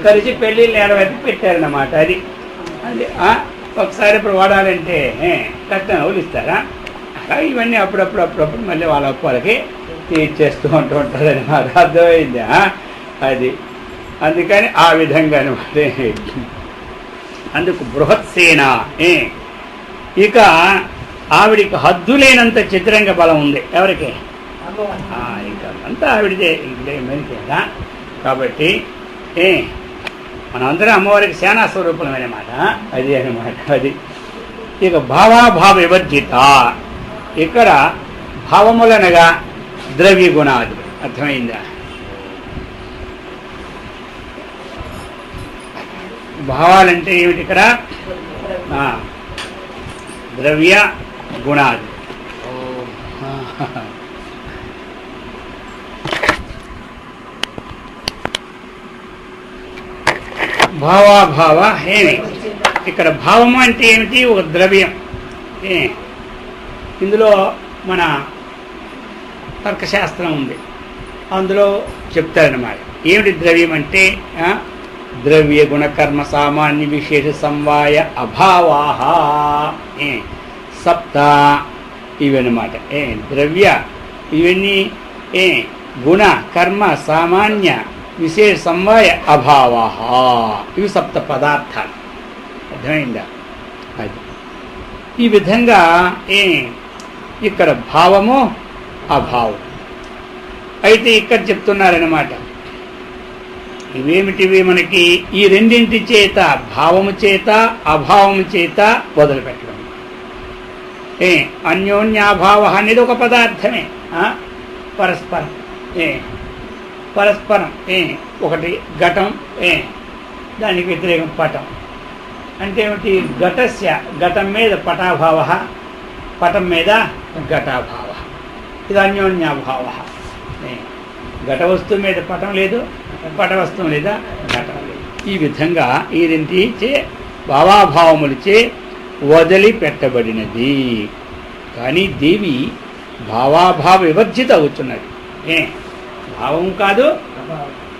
కలిసి పెళ్ళిళ్ళు నెరవేర్చి పెట్టారన్నమాట. అది అది ఒకసారి ఇప్పుడు వాడాలంటే కట్టిన వాళ్ళు ఇస్తారా? అలా ఇవన్నీ అప్పుడప్పుడు మళ్ళీ వాళ్ళ అప్పులకి తీర్చేస్తూ ఉంటారు అనమాట. అర్థమైందా? అది అందుకని ఆ విధంగా అనమాట. అందుకు బృహత్సేన. ఇక ఆవిడికి హద్దులేనంత చతురంగ బలం ఉంది. ఎవరికి? ఇక అంతా ఆవిడదే, ఇదే మెరికేదా. కాబట్టి మనందరం అమ్మవారికి సేనా స్వరూపమన్నమాట. అది అనమాట. అది ఇక భావాభావ వివర్జిత. ఇక్కడ భావములనగా ద్రవ్య గుణాలు. అర్థమైందా? భావాలంటే ఏమిటి? ఇక్కడ ద్రవ్య గుణాలు. భావాభావ ఏమి? ఇక్కడ భావము అంటే ఏమిటి? ఒక ద్రవ్యం. ఇందులో మన తర్కశాస్త్రం ఉంది, అందులో చెప్తారన్నమాట. ఏమిటి ద్రవ్యం అంటే? ద్రవ్య గుణ కర్మ సామాన్య విశేష సమవాయ అభావాహ సప్త. ఇవన్నమాట. ద్రవ్య ఇవన్నీ గుణ కర్మ సామాన్య విశేష సమవాయ అభావాహ. ఇవి సప్త పదార్థాలు. అర్థమైందా? అది ఈ విధంగా ఇక్కడ భావము అభావం. అయితే ఇక్కడ చెప్తున్నారన్నమాట, ఇవేమిటివి మనకి? ఈ రెండింటి చేత, భావము చేత అభావము చేత వదిలిపెట్టడం. అన్యోన్యాభావ అనేది ఒక పదార్థమే. పరస్పరం పరస్పరం ఒకటి ఘటం, దానికి వ్యతిరేకం పటం. అంటే ఏమిటి? ఘటస్య, ఘటం మీద పటాభావ, పటం మీద ఘటాభావ. ఇది అన్యోన్యాభావ. ఘట వస్తువు మీద పటం లేదు, పట వస్తువు లేదా ఘటం లేదు. ఈ విధంగా ఈ రెంటిచే భావాభావములచే వదిలిపెట్టబడినది. కానీ దేవి భావాభావ వివర్జిత అవుతున్నది. భావం కాదు,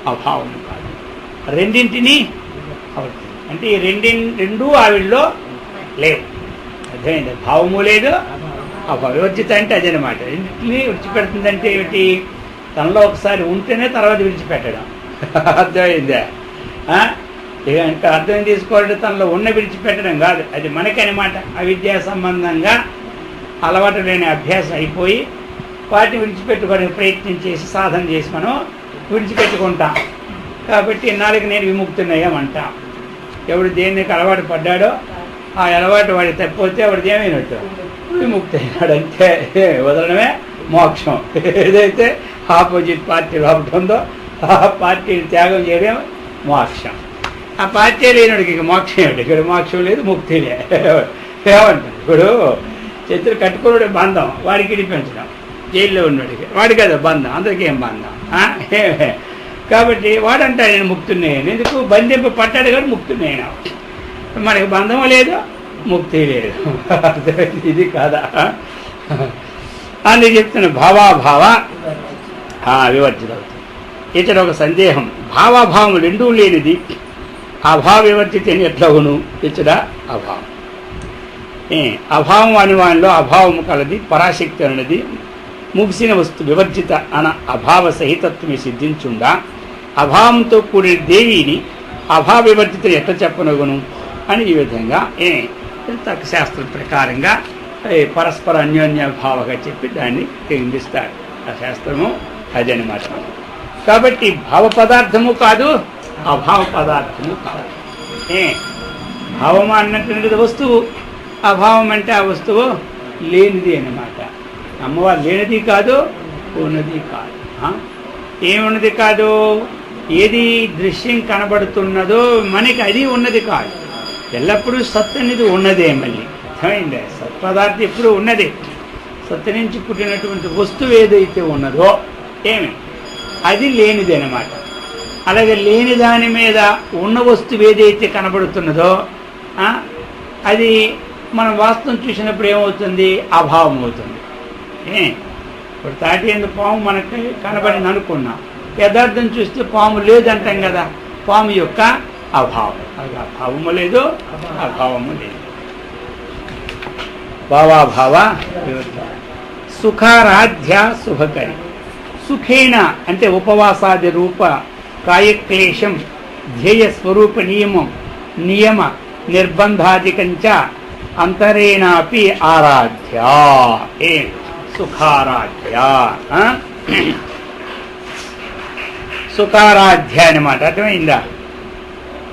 అభావం కాదు, రెండింటినీ అంటే ఈ రెండూ ఆవిడలో లేవు. అర్థమైంది? భావము లేదు, అభావ వివర్జిత అంటే అదనమాట. రెండింటినీ విడిచిపెడుతుందంటే ఏమిటి? తనలో ఒకసారి ఉంటేనే తర్వాత విడిచిపెట్టడం. అర్థమైందా? ఇంకా అర్థం తీసుకోవాలంటే తనలో ఉన్న విడిచిపెట్టడం కాదు, అది మనకనమాట. అవిద్యా సంబంధంగా అలవాటు లేని అభ్యాసం అయిపోయి వాటిని విడిచిపెట్టుకోవడానికి ప్రయత్నం చేసి సాధన చేసి మనం విడిచిపెట్టుకుంటాం. కాబట్టి ఇన్నాళ్ళకి నేను విముక్తున్నాయేమంటాం. ఎవడు దేనికి అలవాటు పడ్డాడో ఆ అలవాటు వాడి తప్పిపోతే వాడిది ఏమైనట్టు? విముక్తి అయినాడు. అంతే. వదలడమే మోక్షం. ఏదైతే ఆపోజిట్ పార్టీ ఒకటి ఉందో ఆ పార్టీని త్యాగం చేయడం మోక్షం. ఆ పార్టీ లేనుడికి ఇక మోక్షం ఏమిటి? ఇక్కడ మోక్షం లేదు, ముక్తిలే. ఏమంటారు? ఇప్పుడు చేతులు కట్టుకున్నాడు బంధం, వాడికి ఇడిపించడం. జైల్లో ఉన్నవాడికి వాడికి కదా బంధం, అందరికీ ఏం బంధం? కాబట్టి వాడంటాడు నేను ముక్తున్నాను. ఎందుకు? బంధింపు పట్టాడు కానీ ముక్తున్నాను. మనకి బంధం లేదు, ముక్తి లేదు. ఇది కాదా? అందుకు చెప్తున్న భావాభావ వివర్జిత అవుతుంది. ఇతర ఒక సందేహం, భావాభావం రెండూ లేనిది అభావ వివర్జిత అని ఎట్లవును? ఇతర అభావం అభావం అని వానిలో అభావము కలది, పరాశక్తి అన్నది ముగిసిన వస్తు వివర్జిత అన అభావ సహితత్వమే సిద్ధించుండా అభావంతో కూడిన దేవిని అభావ వివర్జిత ఎట్లా చెప్పనగును అని ఈ విధంగా తర్కశాస్త్రం ప్రకారంగా పరస్పర అన్యోన్య భావగా చెప్పి దాన్ని ఖండిస్తాడు. ఆ శాస్త్రము అదనమాట. కాబట్టి భావ పదార్థము కాదు, అభావ పదార్థము కాదు. భావము అన్నటువంటిది వస్తువు, అభావం అంటే ఆ వస్తువు లేనిది అన్నమాట. అమ్మవారు లేనిది కాదు, ఉన్నది కాదు. ఏమున్నది కాదు? ఏది దృశ్యం కనబడుతున్నదో మనకి అది ఉన్నది కాదు. ఎల్లప్పుడూ సత్ అనేది ఉన్నదే. మళ్ళీ అర్థమైందే, సత్పదార్థం ఎప్పుడు ఉన్నదే. సత్తు నుంచి పుట్టినటువంటి వస్తువు ఏదైతే ఉన్నదో అది లేనిది అన్నమాట. అలాగే లేని దాని మీద ఉన్న వస్తువు ఏదైతే కనబడుతున్నదో అది మనం వాస్తవం చూసినప్పుడు ఏమవుతుంది? అభావం అవుతుంది. ఇప్పుడు తాటి ఎందుకు పాము మనకి కనబడింది అనుకున్నాం, యథార్థం చూస్తే పాము లేదంటాం కదా. పాము యొక్క అభావం, అది అభావము లేదు, అభావము లేదు. భావాభావ సుఖారాధ్య శుభకరి. సుఖేన అంటే ఉపవాసాది రూప కాయక్లేశం ధ్యేయ స్వరూప నియమ నిర్బంధాదికంచ అంతరేణాపి ఆరాధ్య. సుఖారాధ్య సుఖారాధ్య అన్నమాట. అర్థమైందా?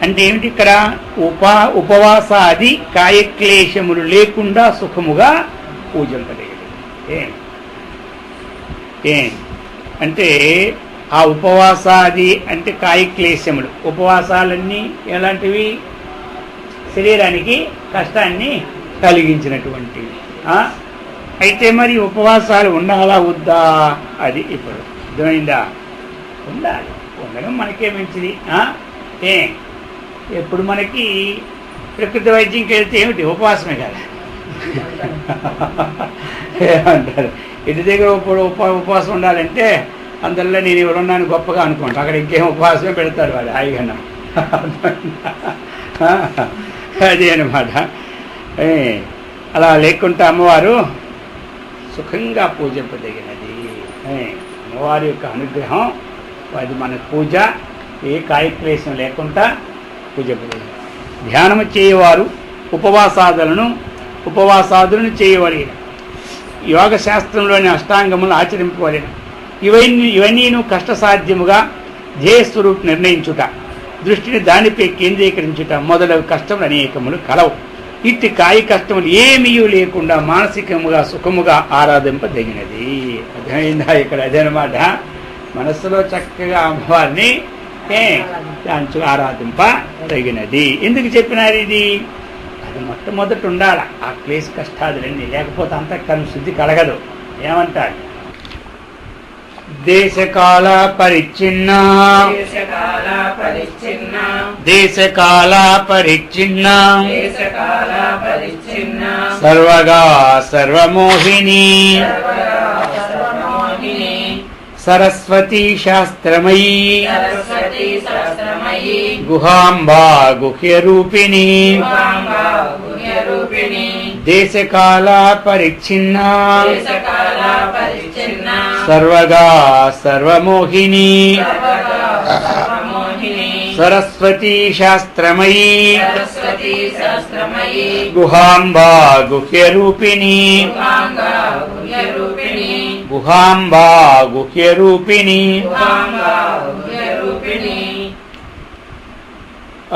అంటే ఏమిటి ఇక్కడ? ఉపవాసాది కాయక్లేశములు లేకుండా సుఖముగా పూజింపలేదు. అంటే ఆ ఉపవాసాది అంటే కాయక్లేశములు, ఉపవాసాలన్నీ ఎలాంటివి? శరీరానికి కష్టాన్ని కలిగించినటువంటివి. అయితే మరి ఉపవాసాలు ఉండాలా వద్దా? అది ఇప్పుడు అర్థమైందా? ఉండాలి. ఉండడం మనకే మంచిది. ఎప్పుడు మనకి ప్రకృతి వైద్యంకి వెళ్తే ఏమిటి? ఉపవాసమే కదా ఏమంటారు? ఇంటి దగ్గర ఉపవాసం ఉండాలంటే అందులో నేను ఎవరున్నాను గొప్పగా అనుకుంటా. అక్కడ ఇంకేం ఉపవాసమే పెడతారు వాడు హాయిగా. అదే అనమాట. అలా లేకుంటే అమ్మవారు సుఖంగా పూజింపదగినది. అమ్మవారి యొక్క అనుగ్రహం అది మన పూజ ఏ కాయక్లేశం లేకుండా పూజింపదగినది. ధ్యానము చేయవారు ఉపవాసాదులను చేయవలెను. యోగ శాస్త్రంలోని అష్టాంగములను ఆచరింపవలెను. ఇవన్నీను కష్టసాధ్యముగా ధ్యేయస్వరూపు నిర్ణయించుట, దృష్టిని దానిపై కేంద్రీకరించుట మొదలగు కష్టములు అనేకములు కలవు. ఇట్టి కాయ కష్టములు ఏమీ లేకుండా మానసికముగా సుఖముగా ఆరాధింపదగినది. అర్థమైందా? ఇక్కడ అదనమాట. మనస్సులో చక్కగా అమ్మవారిని ఆరాధింపదగినది. ఎందుకు చెప్పినారు ఇది? అది మొట్టమొదటి ఉండాలి. ఆ క్లేశ కష్టాదులన్నీ లేకపోతే అంతఃకరణ శుద్ధి కలగదు. ఏమంటారు? దేశకాల పరిచ్ఛిన్న సర్వగా సర్వమోహిని సరస్వతీ శాస్త్రమయీ గుహాంబా గుహ్యరూపిణి దేశకాల పరిచ్ఛిన్న సర్వగా సర్వమోహిని సరస్వతీ శాస్త్రమయీ గుహాంబా గుహ్యరూపిణి గుహాంబా గుహ్యరూపిణి.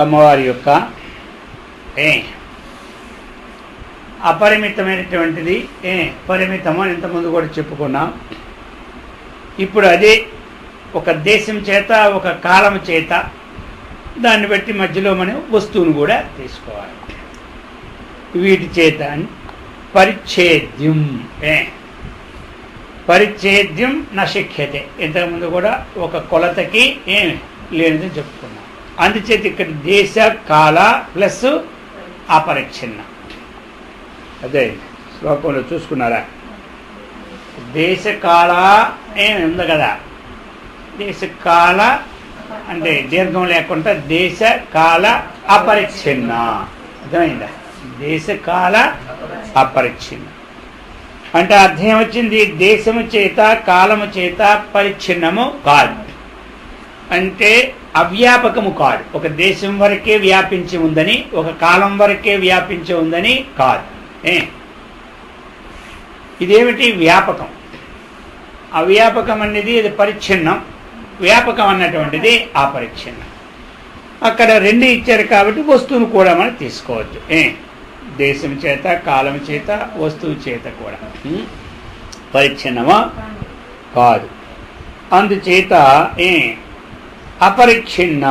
అమ్మవారి యొక్క అపరిమితమైనటువంటిది పరిమితము అని ఇంతకుముందు కూడా చెప్పుకున్నాం. ఇప్పుడు అదే ఒక దేశం చేత ఒక కాలం చేత దాన్ని బట్టి మధ్యలో మనం వస్తువును కూడా తీసుకోవాలి. వీటి చేత పరిచ్ఛేద్యం నశక్యతే. ఇంతకుముందు కూడా ఒక కొలతకి లేనిదని చెప్పుకున్నాం. అందుచేత ఇక్కడ దేశ కాల ప్లస్ అపరిచ్ఛిన్న. అదే శ్లోకంలో చూసుకున్నారా? దేశకాల ఏమి ఉంది కదా, దేశకాల అంటే దీర్ఘం లేకుండా దేశకాల అపరిచ్ఛిన్న. అర్థమైందా? దేశకాల అపరిచ్ఛిన్న అంటే అర్థం వచ్చింది, దేశము చేత కాలము చేత పరిచ్ఛిన్నము కాదు, అంటే అవ్యాపకము కాదు. ఒక దేశం వరకే వ్యాపించి ఉందని, ఒక కాలం వరకే వ్యాపించి ఉందని కాదు. ఇదేమిటి? వ్యాపకం. అవ్యాపకం అనేది ఇది పరిచ్ఛిన్నం, వ్యాపకం అన్నటువంటిది అపరిచ్ఛిన్నం. అక్కడ రెండు ఇచ్చారు కాబట్టి వస్తువును కూడా మనం తీసుకోవచ్చు. దేశం చేత కాలం చేత వస్తువు చేత కూడా పరిచ్ఛిన్నమా కాదు. అందుచేత అపరిచ్ఛిన్న.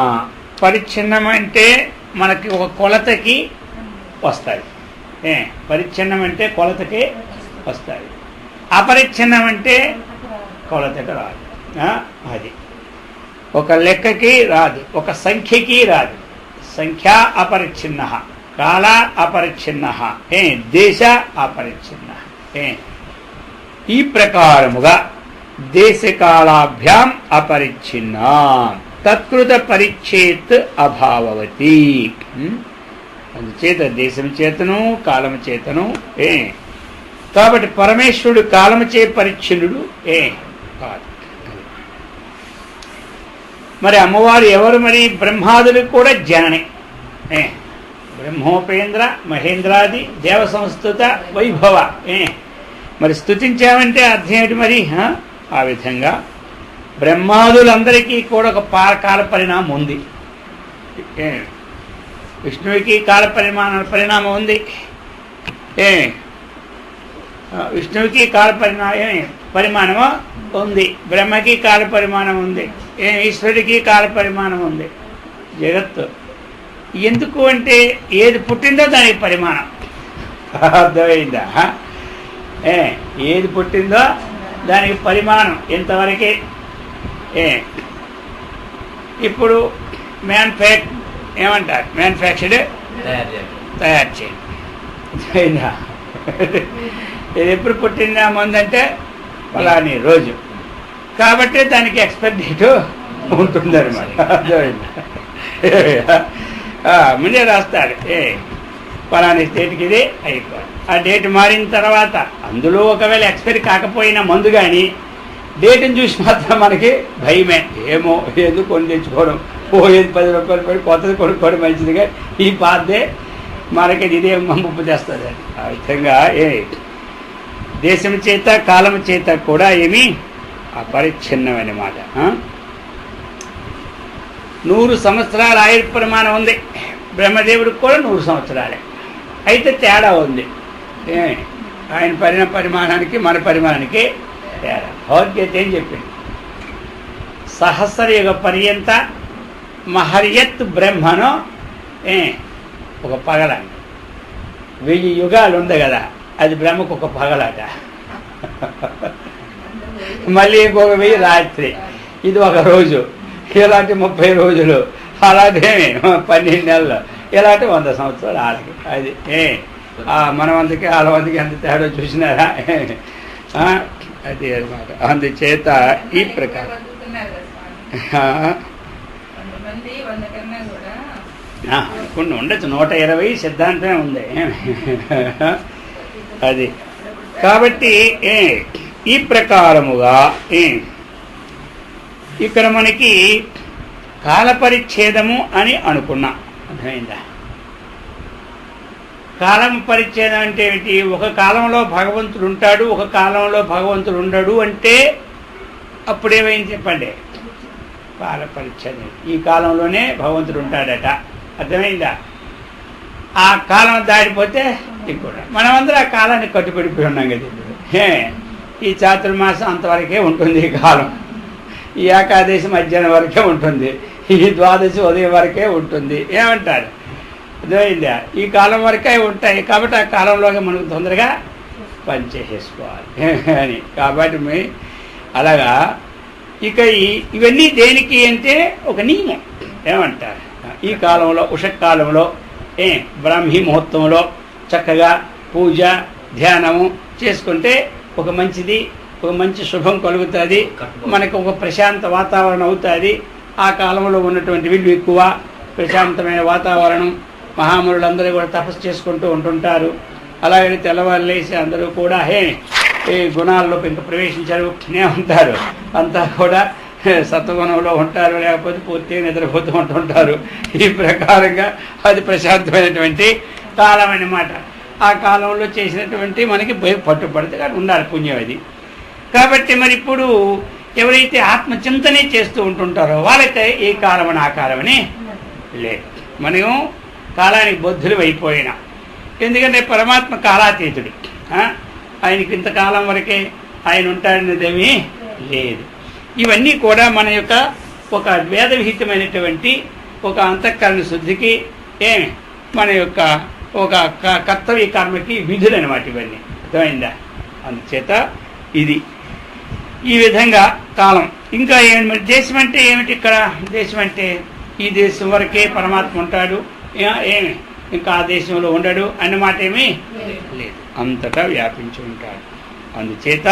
పరిచ్ఛిన్నం అంటే మనకి ఒక కొలతకి వస్తాయి. పరిచ్ఛిన్నం అంటే కొలతకి వస్తాయి, అపరిచ్ఛిన్నం అంటే కొలతకి రాదు. అది ఒక లెక్కకి రాదు, ఒక సంఖ్యకి రాదు. సంఖ్య అపరిచ్ఛిన్న, కాల అపరిచ్ఛిన్న, దేశ అపరిచ్ఛిన్న. ఈ ప్రకారముగా దేశకాలాభ్యాం అపరిచ్ఛిన్న తత్కృత పరిచ్ఛేత్ అభావవతి. అందుచేత దేశం చేతను కాలము చేతను కాబట్టి పరమేశ్వరుడు కాలము చే పరిచ్ఛిన్నుడు కాదు. మరి అమ్మవారు ఎవరు? మరి బ్రహ్మాదులు కూడా జననే. బ్రహ్మోపేంద్ర మహేంద్రాది దేవ సంస్థుత వైభవ. మరి స్తుతించామంటే అర్థం ఏమిటి మరి? ఆ విధంగా బ్రహ్మాదులందరికీ కూడా ఒక కాల పరిణామం ఉంది. విష్ణువుకి కాల పరిణామం ఉంది. విష్ణువుకి కాల పరిమాణము ఉంది, బ్రహ్మకి కాల పరిమాణం ఉంది, ఈశ్వరుడికి కాల పరిమాణం ఉంది. జగత్తు ఎందుకు అంటే ఏది పుట్టిందో దానికి పరిమాణం. అర్థమైందా? ఏది పుట్టిందో దానికి పరిమాణం ఎంతవరకే. ఇప్పుడు ఏమంటారు? మ్యానుఫ్యాక్చర్డ్ తయారు చేయండి. ఇది ఎప్పుడు పుట్టిందా ముందంటే ఫలాని రోజు, కాబట్టి దానికి ఎక్స్పైర్ డేట్ ఉంటుంది అనమాట. ముందే రాస్తాడు ఫలాని డేట్కి ఇది అయిపోయి. ఆ డేట్ మారిన తర్వాత అందులో ఒకవేళ ఎక్స్పైరీ కాకపోయినా మందు కానీ డేట్ని చూసి మాత్రం మనకి భయమే. ఏమో ఎందుకు కొని తెచ్చుకోవడం, పోయేది 10 రూపాయలు పడి కొత్తది కొనుక్కోవడం మంచిదిగా, ఈ పాతదే మనకి ఇదే ముప్పు తెస్తుంది. ఆ విధంగా దేశం చేత కాలం చేత కూడా ఏమీ అపరిచ్ఛిన్నమైన మాట. 100 సంవత్సరాల ఆయుర్ప్రమాణం ఉంది. బ్రహ్మదేవుడికి కూడా 100 సంవత్సరాలే. అయితే తేడా ఉంది. ఆయన పరిమాణానికి మన పరిమాణానికి తేడా. భగవద్గీత ఏం చెప్పింది? సహస్రయుగ పర్యంత మహర్యత్ బ్రహ్మను ఒక పగల. 1000 యుగాలు ఉంది కదా, అది బ్రహ్మకు ఒక పగలట. మళ్ళీ ఇంకొక 1000 రాత్రి, ఇది ఒక రోజు. ఇలాంటి 30 రోజులు, అలాంటి 12 నెలలు, ఇలాంటి 100 సంవత్సరాలు వాళ్ళకి. అది మనవంతకి వాళ్ళవంతకి ఎంత తేడా చూసినారా? అది అనమాట. అందుచేత ఈ ప్రకారం కొన్ని ఉండొచ్చు. 120 సిద్ధాంతమే ఉంది. అది కాబట్టి ఈ ప్రకారముగా ఇక్కడ మనకి కాలపరిచ్ఛేదము అని అనుకున్నాం. అర్థమైందా? కాలం పరిచ్ఛేదం అంటే ఏమిటి? ఒక కాలంలో భగవంతుడు ఉంటాడు, ఒక కాలంలో భగవంతుడు ఉండడు అంటే అప్పుడేమైంది చెప్పండి? కాల పరిచ్ఛేదం. ఈ కాలంలోనే భగవంతుడు ఉంటాడట. అర్థమైందా? ఆ కాలం దాడిపోతే ఇంకోటి. మనమందరం ఆ కాలాన్ని కట్టుబడిపోయి ఉన్నాం కదా. ఈ చాతుర్మాసం అంతవరకే ఉంటుంది ఈ కాలం, ఈ ఏకాదశి మధ్యాహ్నం వరకే ఉంటుంది, ఈ ద్వాదశి ఉదయం వరకే ఉంటుంది. ఏమంటారు? అర్థమైందా? ఈ కాలం వరకే ఉంటాయి కాబట్టి ఆ కాలంలోకి మనకు తొందరగా పనిచేసేసుకోవాలి అని. కాబట్టి అలాగా ఇక ఇవన్నీ దేనికి అంటే ఒక నియమం. ఏమంటారు? ఈ కాలంలో ఉషకాలంలో బ్రాహ్మీ ముహూర్తంలో చక్కగా పూజ ధ్యానము చేసుకుంటే ఒక మంచిది. ఒక మంచి శుభం కలుగుతుంది, మనకు ఒక ప్రశాంత వాతావరణం అవుతుంది. ఆ కాలంలో ఉన్నటువంటి వీళ్ళు ఎక్కువ ప్రశాంతమైన వాతావరణం, మహామునులందరూ కూడా తపస్సు చేసుకుంటూ ఉంటుంటారు. అలాగని తెల్లవారు లేచి అందరూ కూడా ఈ గుణాల్లో ఇంకా ప్రవేశించనే ఉంటారు. అంతా కూడా సత్వగుణంలో ఉంటారు, లేకపోతే పూర్తిగా నిద్రపోతూ ఉంటుంటారు. ఈ ప్రకారంగా అది ప్రశాంతమైనటువంటి కాలం అన్నమాట. ఆ కాలంలో చేసినటువంటి మనకి పట్టుబడితే కానీ ఉండాలి పుణ్యం అది. కాబట్టి మరి ఇప్పుడు ఎవరైతే ఆత్మచింతనే చేస్తూ ఉంటుంటారో వాళ్ళకి ఏ కాలమని ఆ కాలమని లేదు. మనం కాలానికి బద్ధులు అయిపోయినా, ఎందుకంటే పరమాత్మ కాలాతీతుడు. ఆయనకి ఇంతకాలం వరకే ఆయన ఉంటాడనేదేమీ లేదు. ఇవన్నీ కూడా మన యొక్క ఒక వేదవిహితమైనటువంటి ఒక అంతఃకరణ శుద్ధికి మన యొక్క ఒక కర్తవ్య కర్మకి విధులు అనమాట ఇవన్నీ. అర్థమైందా? అందుచేత ఇది ఈ విధంగా కాలం. ఇంకా ఏమి మరి దేశం అంటే ఏమిటి? ఇక్కడ దేశం అంటే ఈ దేశం వరకే పరమాత్మ ఉంటాడు, ఏమి ఇంకా ఆ దేశంలో ఉండడు అన్నమాట ఏమీ లేదు, అంతటా వ్యాపించి ఉంటాడు. అందుచేత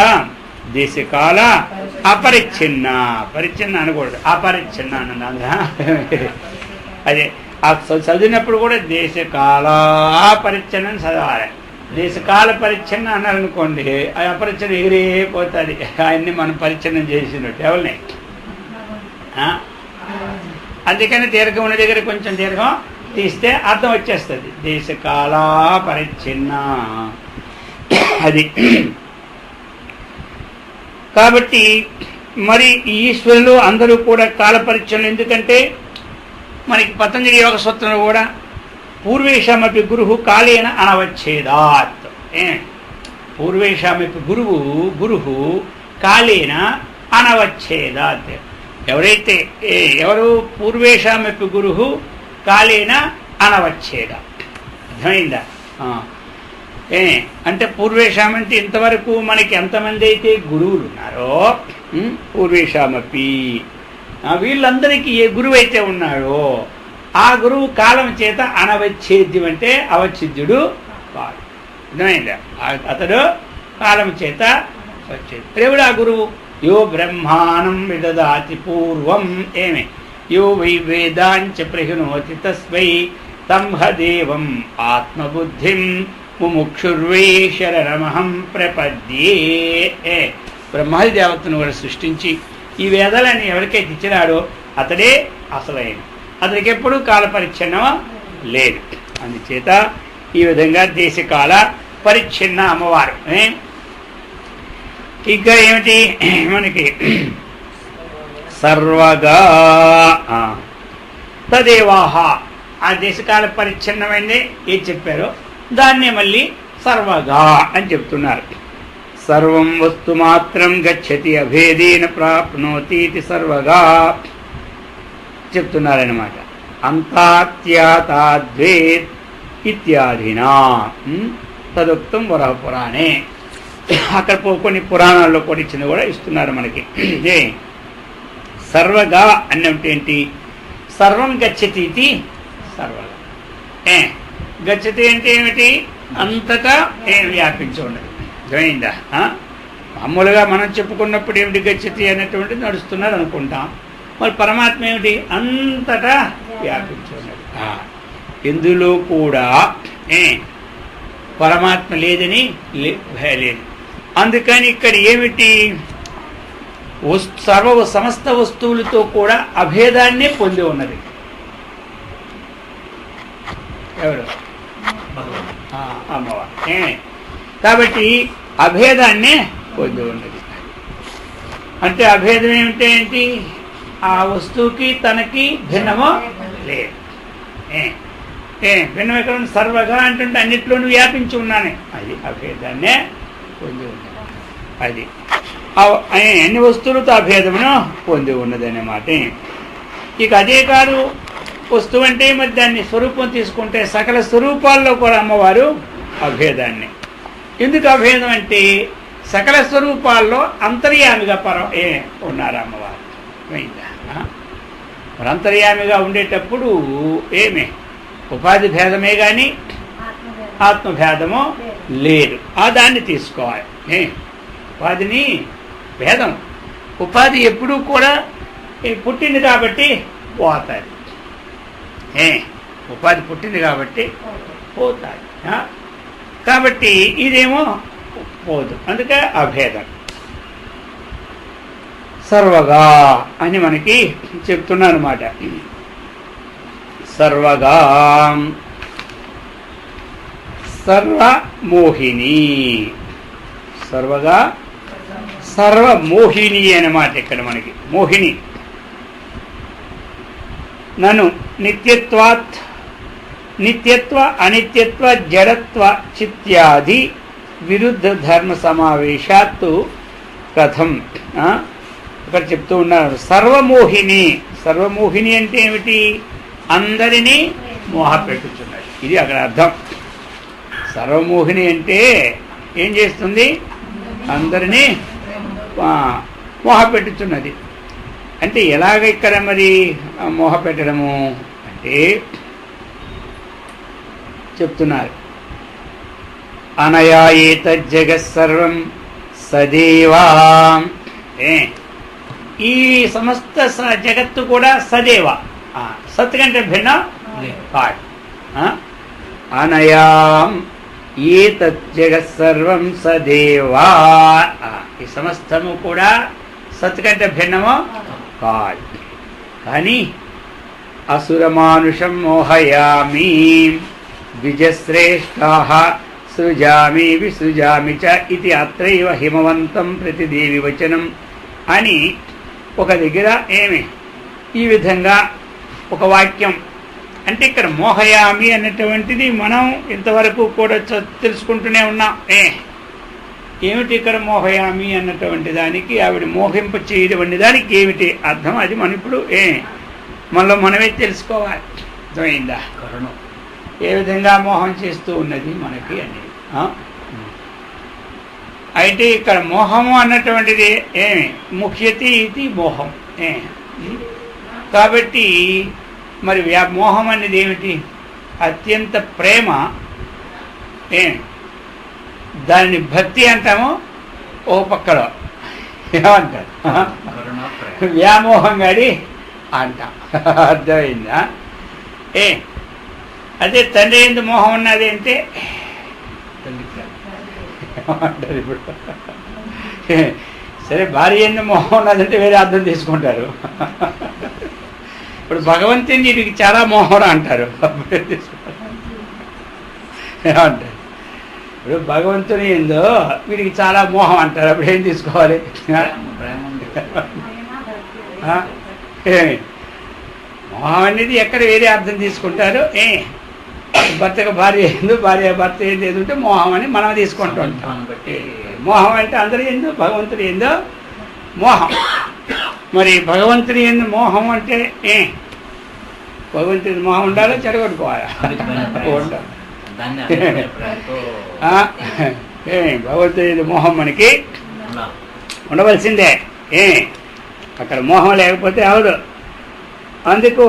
దేశకాల అపరిచ్ఛిన్న, పరిచ్ఛిన్న అనకూడదు, అపరిచ్ఛిన్న అన్నది. అదే చదివినప్పుడు కూడా దేశకాల పరిచ్ఛిన్నం చదవాలి. దేశకాల పరిచ్ఛిన్న అన్నారనుకోండి, అది అపరిచ్ఛిన్న ఎగిరిపోతుంది. ఆయన్ని మనం పరిచ్ఛిన్నం చేసినట్టు ఎవరిని. అందుకని దీర్ఘం ఉన్న దగ్గర కొంచెం దీర్ఘం తీస్తే అర్థం వచ్చేస్తుంది. దేశకాల పరిచ్ఛిన్న అది. కాబట్టి మరి ఈశ్వరులు అందరూ కూడా కాల పరిచ్ఛిన్నం. ఎందుకంటే మనకి పతంజలి యోగ సూత్రంలో కూడా పూర్వేషామపి గురువు కాలేన అనవచ్ఛేదాత్. పూర్వేషామపి గురువు కాలేన అనవచ్ఛేదాత్. ఎవరైతే ఎవరు పూర్వేషామపి గురువు కాలేన అనవచ్ఛేద. అర్థమైందా? అంటే పూర్వేషామంటే ఇంతవరకు మనకి ఎంతమంది అయితే గురువులు ఉన్నారో, పూర్వేషామపి వీళ్ళందరికీ ఏ గురువు అయితే ఉన్నాడో ఆ గురువు కాలం చేత అనవచ్ఛేద్యం అంటే అవచ్ఛిద్యుడు వాడు. అర్థమైందా? అతడు కాలం చేత వచ్చేది. దేవుడు ఆ గురువు. యో బ్రహ్మాణం విదదాతి పూర్వం యో వై వేదాంచ ప్రహిణోతి తస్మై తంహదేవం ఆత్మబుద్ధిం ముముక్షుర్వై శరణమహం ప్రపద్యే. బ్రహ్మాది దేవతను కూడా సృష్టించి ఈ వేదాలని ఎవరికైతే ఇచ్చినాడో అతడే అసలైన. అతనికి ఎప్పుడూ కాల పరిచ్ఛిన్నం లేదు. అందుచేత ఈ విధంగా దేశకాల పరిచ్ఛిన్న అమ్మవారు. ఇంకా ఏమిటి మనకి సర్వగా తదేవాహ. ఆ దేశకాల పరిచ్ఛిన్నమైంది ఏది చెప్పారో దాన్నే మళ్ళీ సర్వగా అని చెప్తున్నారు. సర్వం వస్తు మాత్రం గచ్చతి అభేదేన ప్రాప్నోతి సర్వగా చెప్తున్నారన్నమాట. అంతాత్యాతాద్వేత్ ఇత్యాదినా తదుక్తం వరహపురాణే. అక్కడ కొన్ని పురాణాల్లో కూడా ఇచ్చింది కూడా ఇస్తున్నారు మనకి. సర్వగా అన్నంటేంటి? సర్వం గచ్చతి ఇది సర్వగా. గచ్చతి అంటే ఏమిటి? అంతటా వ్యాపించి ఉండదు. అర్థమైందా? మామూలుగా మనం చెప్పుకున్నప్పుడు ఏమిటి గచ్చతి అనేటువంటిది నడుస్తున్నారు అనుకుంటాం. మరి పరమాత్మ ఏమిటి? అంతటా వ్యాపించి ఉన్నది. ఎందులో కూడా పరమాత్మ లేదని లేదు. అందుకని ఇక్కడ ఏమిటి? సమస్త వస్తువులతో కూడా అభేదాన్నే పొంది ఉన్నది. ఎవరు? అమ్మవారు. కాబట్టి అభేదాన్నే పొంది ఉన్నది. అంటే అభేదం ఏమిటేంటి? ఆ వస్తువుకి తనకి భిన్నమో లేదు. భిన్నం ఎక్కడ? సర్వగా అంటుంటే అన్నిట్లోనూ వ్యాపించి ఉన్నానే, అది అభేదాన్నే పొంది ఉన్నది. అది అన్ని వస్తువులతో అభేదమును పొంది ఉన్నది అన్నమాట. ఇక అదే కాదు, వస్తువు అంటే మరి దాన్ని స్వరూపం తీసుకుంటే సకల స్వరూపాల్లో కూడా అమ్మవారు అభేదాన్ని. ఎందుకు అభేదం అంటే సకల స్వరూపాల్లో అంతర్యామిగా ఉన్నారు అమ్మవారు. మరి అంతర్యామిగా ఉండేటప్పుడు ఉపాధి భేదమే కానీ ఆత్మభేదము లేదు. ఆ దాన్ని తీసుకోవాలి. ఉపాధిని భేదం. ఉపాధి ఎప్పుడూ కూడా పుట్టింది కాబట్టి పోతాది. ఉపాధి పుట్టింది కాబట్టి పోతాది. కాబట్టి ఇదేమో పోదు, అందుకే అభేదం. సర్వగా అని మనకి చెప్తున్నా అనమాట. సర్వగా సర్వమోహిని, సర్వగా సర్వమోహిని అన్నమాట. ఇక్కడ మనకి మోహిని. నను నిత్యత్వాత్ నిత్యత్వ అనిత్యత్వ జడత్వ చిత్యాది విరుద్ధ ధర్మ సమావేశాత్తు కథం. ఇక్కడ చెప్తూ ఉన్నారు సర్వమోహిని. సర్వమోహిని అంటే ఏమిటి? అందరినీ మోహపెట్టుచున్నది. ఇది అక్కడ అర్థం. సర్వమోహిని అంటే ఏం చేస్తుంది? అందరినీ మోహపెట్టుచున్నది. అంటే ఎలాగ ఇక్కడ మరి మోహపెట్టడము అంటే చెప్తున్నారు. అనయా ఏతజ్జగత్సర్వం సదేవా. ఈ సమస్త జగత్తు కూడా సదేవ, సత్ కంటే భిన్నం కాదు. అనయాం ఏతజ్జగత్సర్వం సదేవా. ఈ సమస్తము కూడా సత్ కంటే భిన్నము కాదు. కానీ అసురమానుషం మోహయామి ద్విజశ్రేష్ఠాః సృజామి విసృజామి చ ఇది అత్రైవ హిమవంతం ప్రతిదేవి వచనం అని ఒక దగ్గర ఈ విధంగా ఒక వాక్యం. అంటే ఇక్కడ మోహయామి అన్నటువంటిది మనం ఇంతవరకు కూడా తెలుసుకుంటూనే ఉన్నాం. ఏమిటి ఇక్కడ మోహయామి అన్నటువంటి దానికి, ఆవిడ మోహింప చేయటువంటి దానికి ఏమిటి అర్థం? అది మనం ఇప్పుడు మనలో మనమే తెలుసుకోవాలి. అర్థమైందా? ఏ విధంగా మోహం చేస్తూ ఉన్నది మనకి అనేది. అయితే ఇక్కడ మోహము అన్నటువంటిది ముఖ్యతి ఇది మోహం. కాబట్టి మరి మోహం అనేది ఏమిటి? అత్యంత ప్రేమ. దానిని భక్తి అంటాము. ఓ పక్కలో ఏమంటారు? వ్యామోహం గాడి అంటాం. అర్థమైందా? అదే తండ్రి ఎందు మోహం ఉన్నది అంటే ఏమంటారు ఇప్పుడు? సరే, భార్య ఎందు మోహం ఉన్నదంటే వేరే అర్థం తీసుకుంటారు. ఇప్పుడు భగవంతుని వీడికి చాలా మోహం అంటారు. ఏమంటారు? ఇప్పుడు భగవంతుని ఏందో వీడికి చాలా మోహం అంటారు. అప్పుడు ఏం తీసుకోవాలి? మోహం అనేది ఎక్కడ వేరే అర్థం తీసుకుంటారు. భర్తకు భార్య ఏందో, భార్య భర్త ఏంది ఏది ఉంటే మోహం అని మనం తీసుకుంటూ ఉంటాం. మోహం అంటే అందరూ ఏందో, భగవంతుడు ఏందో మోహం. మరి భగవంతుని ఏందో మోహం అంటే భగవంతుని మోహం ఉండాలో చెడగొట్టుకోవాలా? భగవంతుని మోహం మనకి ఉండవలసిందే. అక్కడ మోహం లేకపోతే అవదు. అందుకు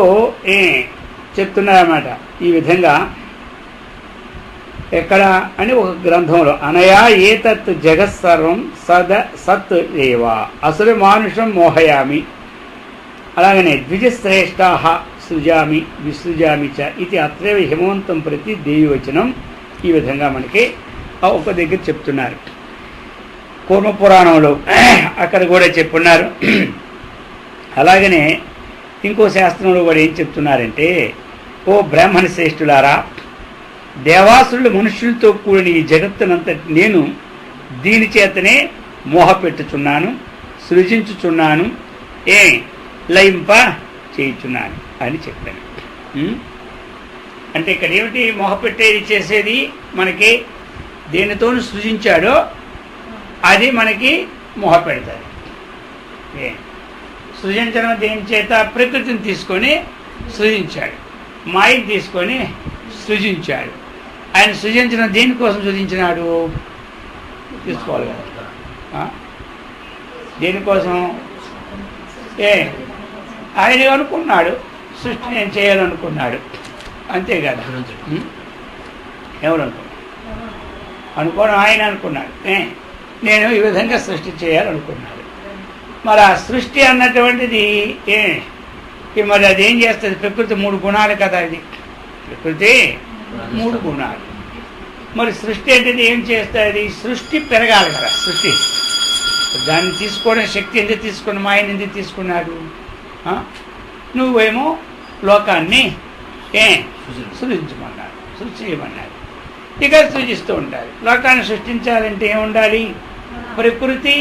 చెప్తున్నారన్నమాట ఈ విధంగా. ఎక్కడ అని ఒక గ్రంథంలో అనయా ఏతత్ జగత్సర్వం సత్ ఏవా అసుర మానుషం మోహయామి. అలాగనే ద్విజశ్రేష్ఠాః సృజామి విసృజామి చ ఇది అత్రైవ హిమవంతం ప్రతి దేవి వచనం. ఈ విధంగా మనకి ఒక దగ్గర చెప్తున్నారు. కూర్మ పురాణంలో అక్కడ కూడా చెప్పున్నారు. అలాగనే ఇంకో శాస్త్రంలో కూడా ఏం చెప్తున్నారంటే, ఓ బ్రాహ్మణ శ్రేష్ఠులారా, దేవాసురులు మనుషులతో కూడిన ఈ జగత్తునంతటి నేను దీని చేతనే మోహపెట్టుచున్నాను, సృజించుచున్నాను, లయింప చేయుచున్నాను అని చెప్పాను. అంటే ఇక్కడ ఏమిటి? మోహపెట్టేది చేసేది మనకి దేనితోనూ సృజించాడో అది మనకి మోహపెడతాడు. సృజించడం దేని చేత? ప్రకృతిని తీసుకొని సృజించాడు, మాయని తీసుకొని సృజించాడు. ఆయన సృజించడం దేనికోసం సృజించినాడు? తీసుకోవాలి కదా. దేనికోసం? ఆయన అనుకున్నాడు, సృష్టి నేను చేయాలనుకున్నాడు, అంతే కదా. ఎవరు అనుకోవడం? ఆయన అనుకున్నాడు, నేను ఈ విధంగా సృష్టి చేయాలనుకున్నాడు. మరి ఆ సృష్టి అన్నటువంటిది మరి అది ఏం చేస్తుంది? ప్రకృతి 3 గుణాలు కదా. ఇది ప్రకృతి 3 గుణాలు. మరి సృష్టి అనేది ఏం చేస్తుంది? సృష్టి పెరగాలి కదా. సృష్టి దాన్ని తీసుకోవడం శక్తి ఎందుకు తీసుకుని మాయని ఎందుకు తీసుకున్నాడు? నువ్వేమో లోకాన్ని సృజించమన్నాడు, సృష్టించమన్నాడు. ఇక సృజిస్తూ ఉంటారు. లోకాన్ని సృష్టించాలంటే ఏముండాలి? ప్రకృతి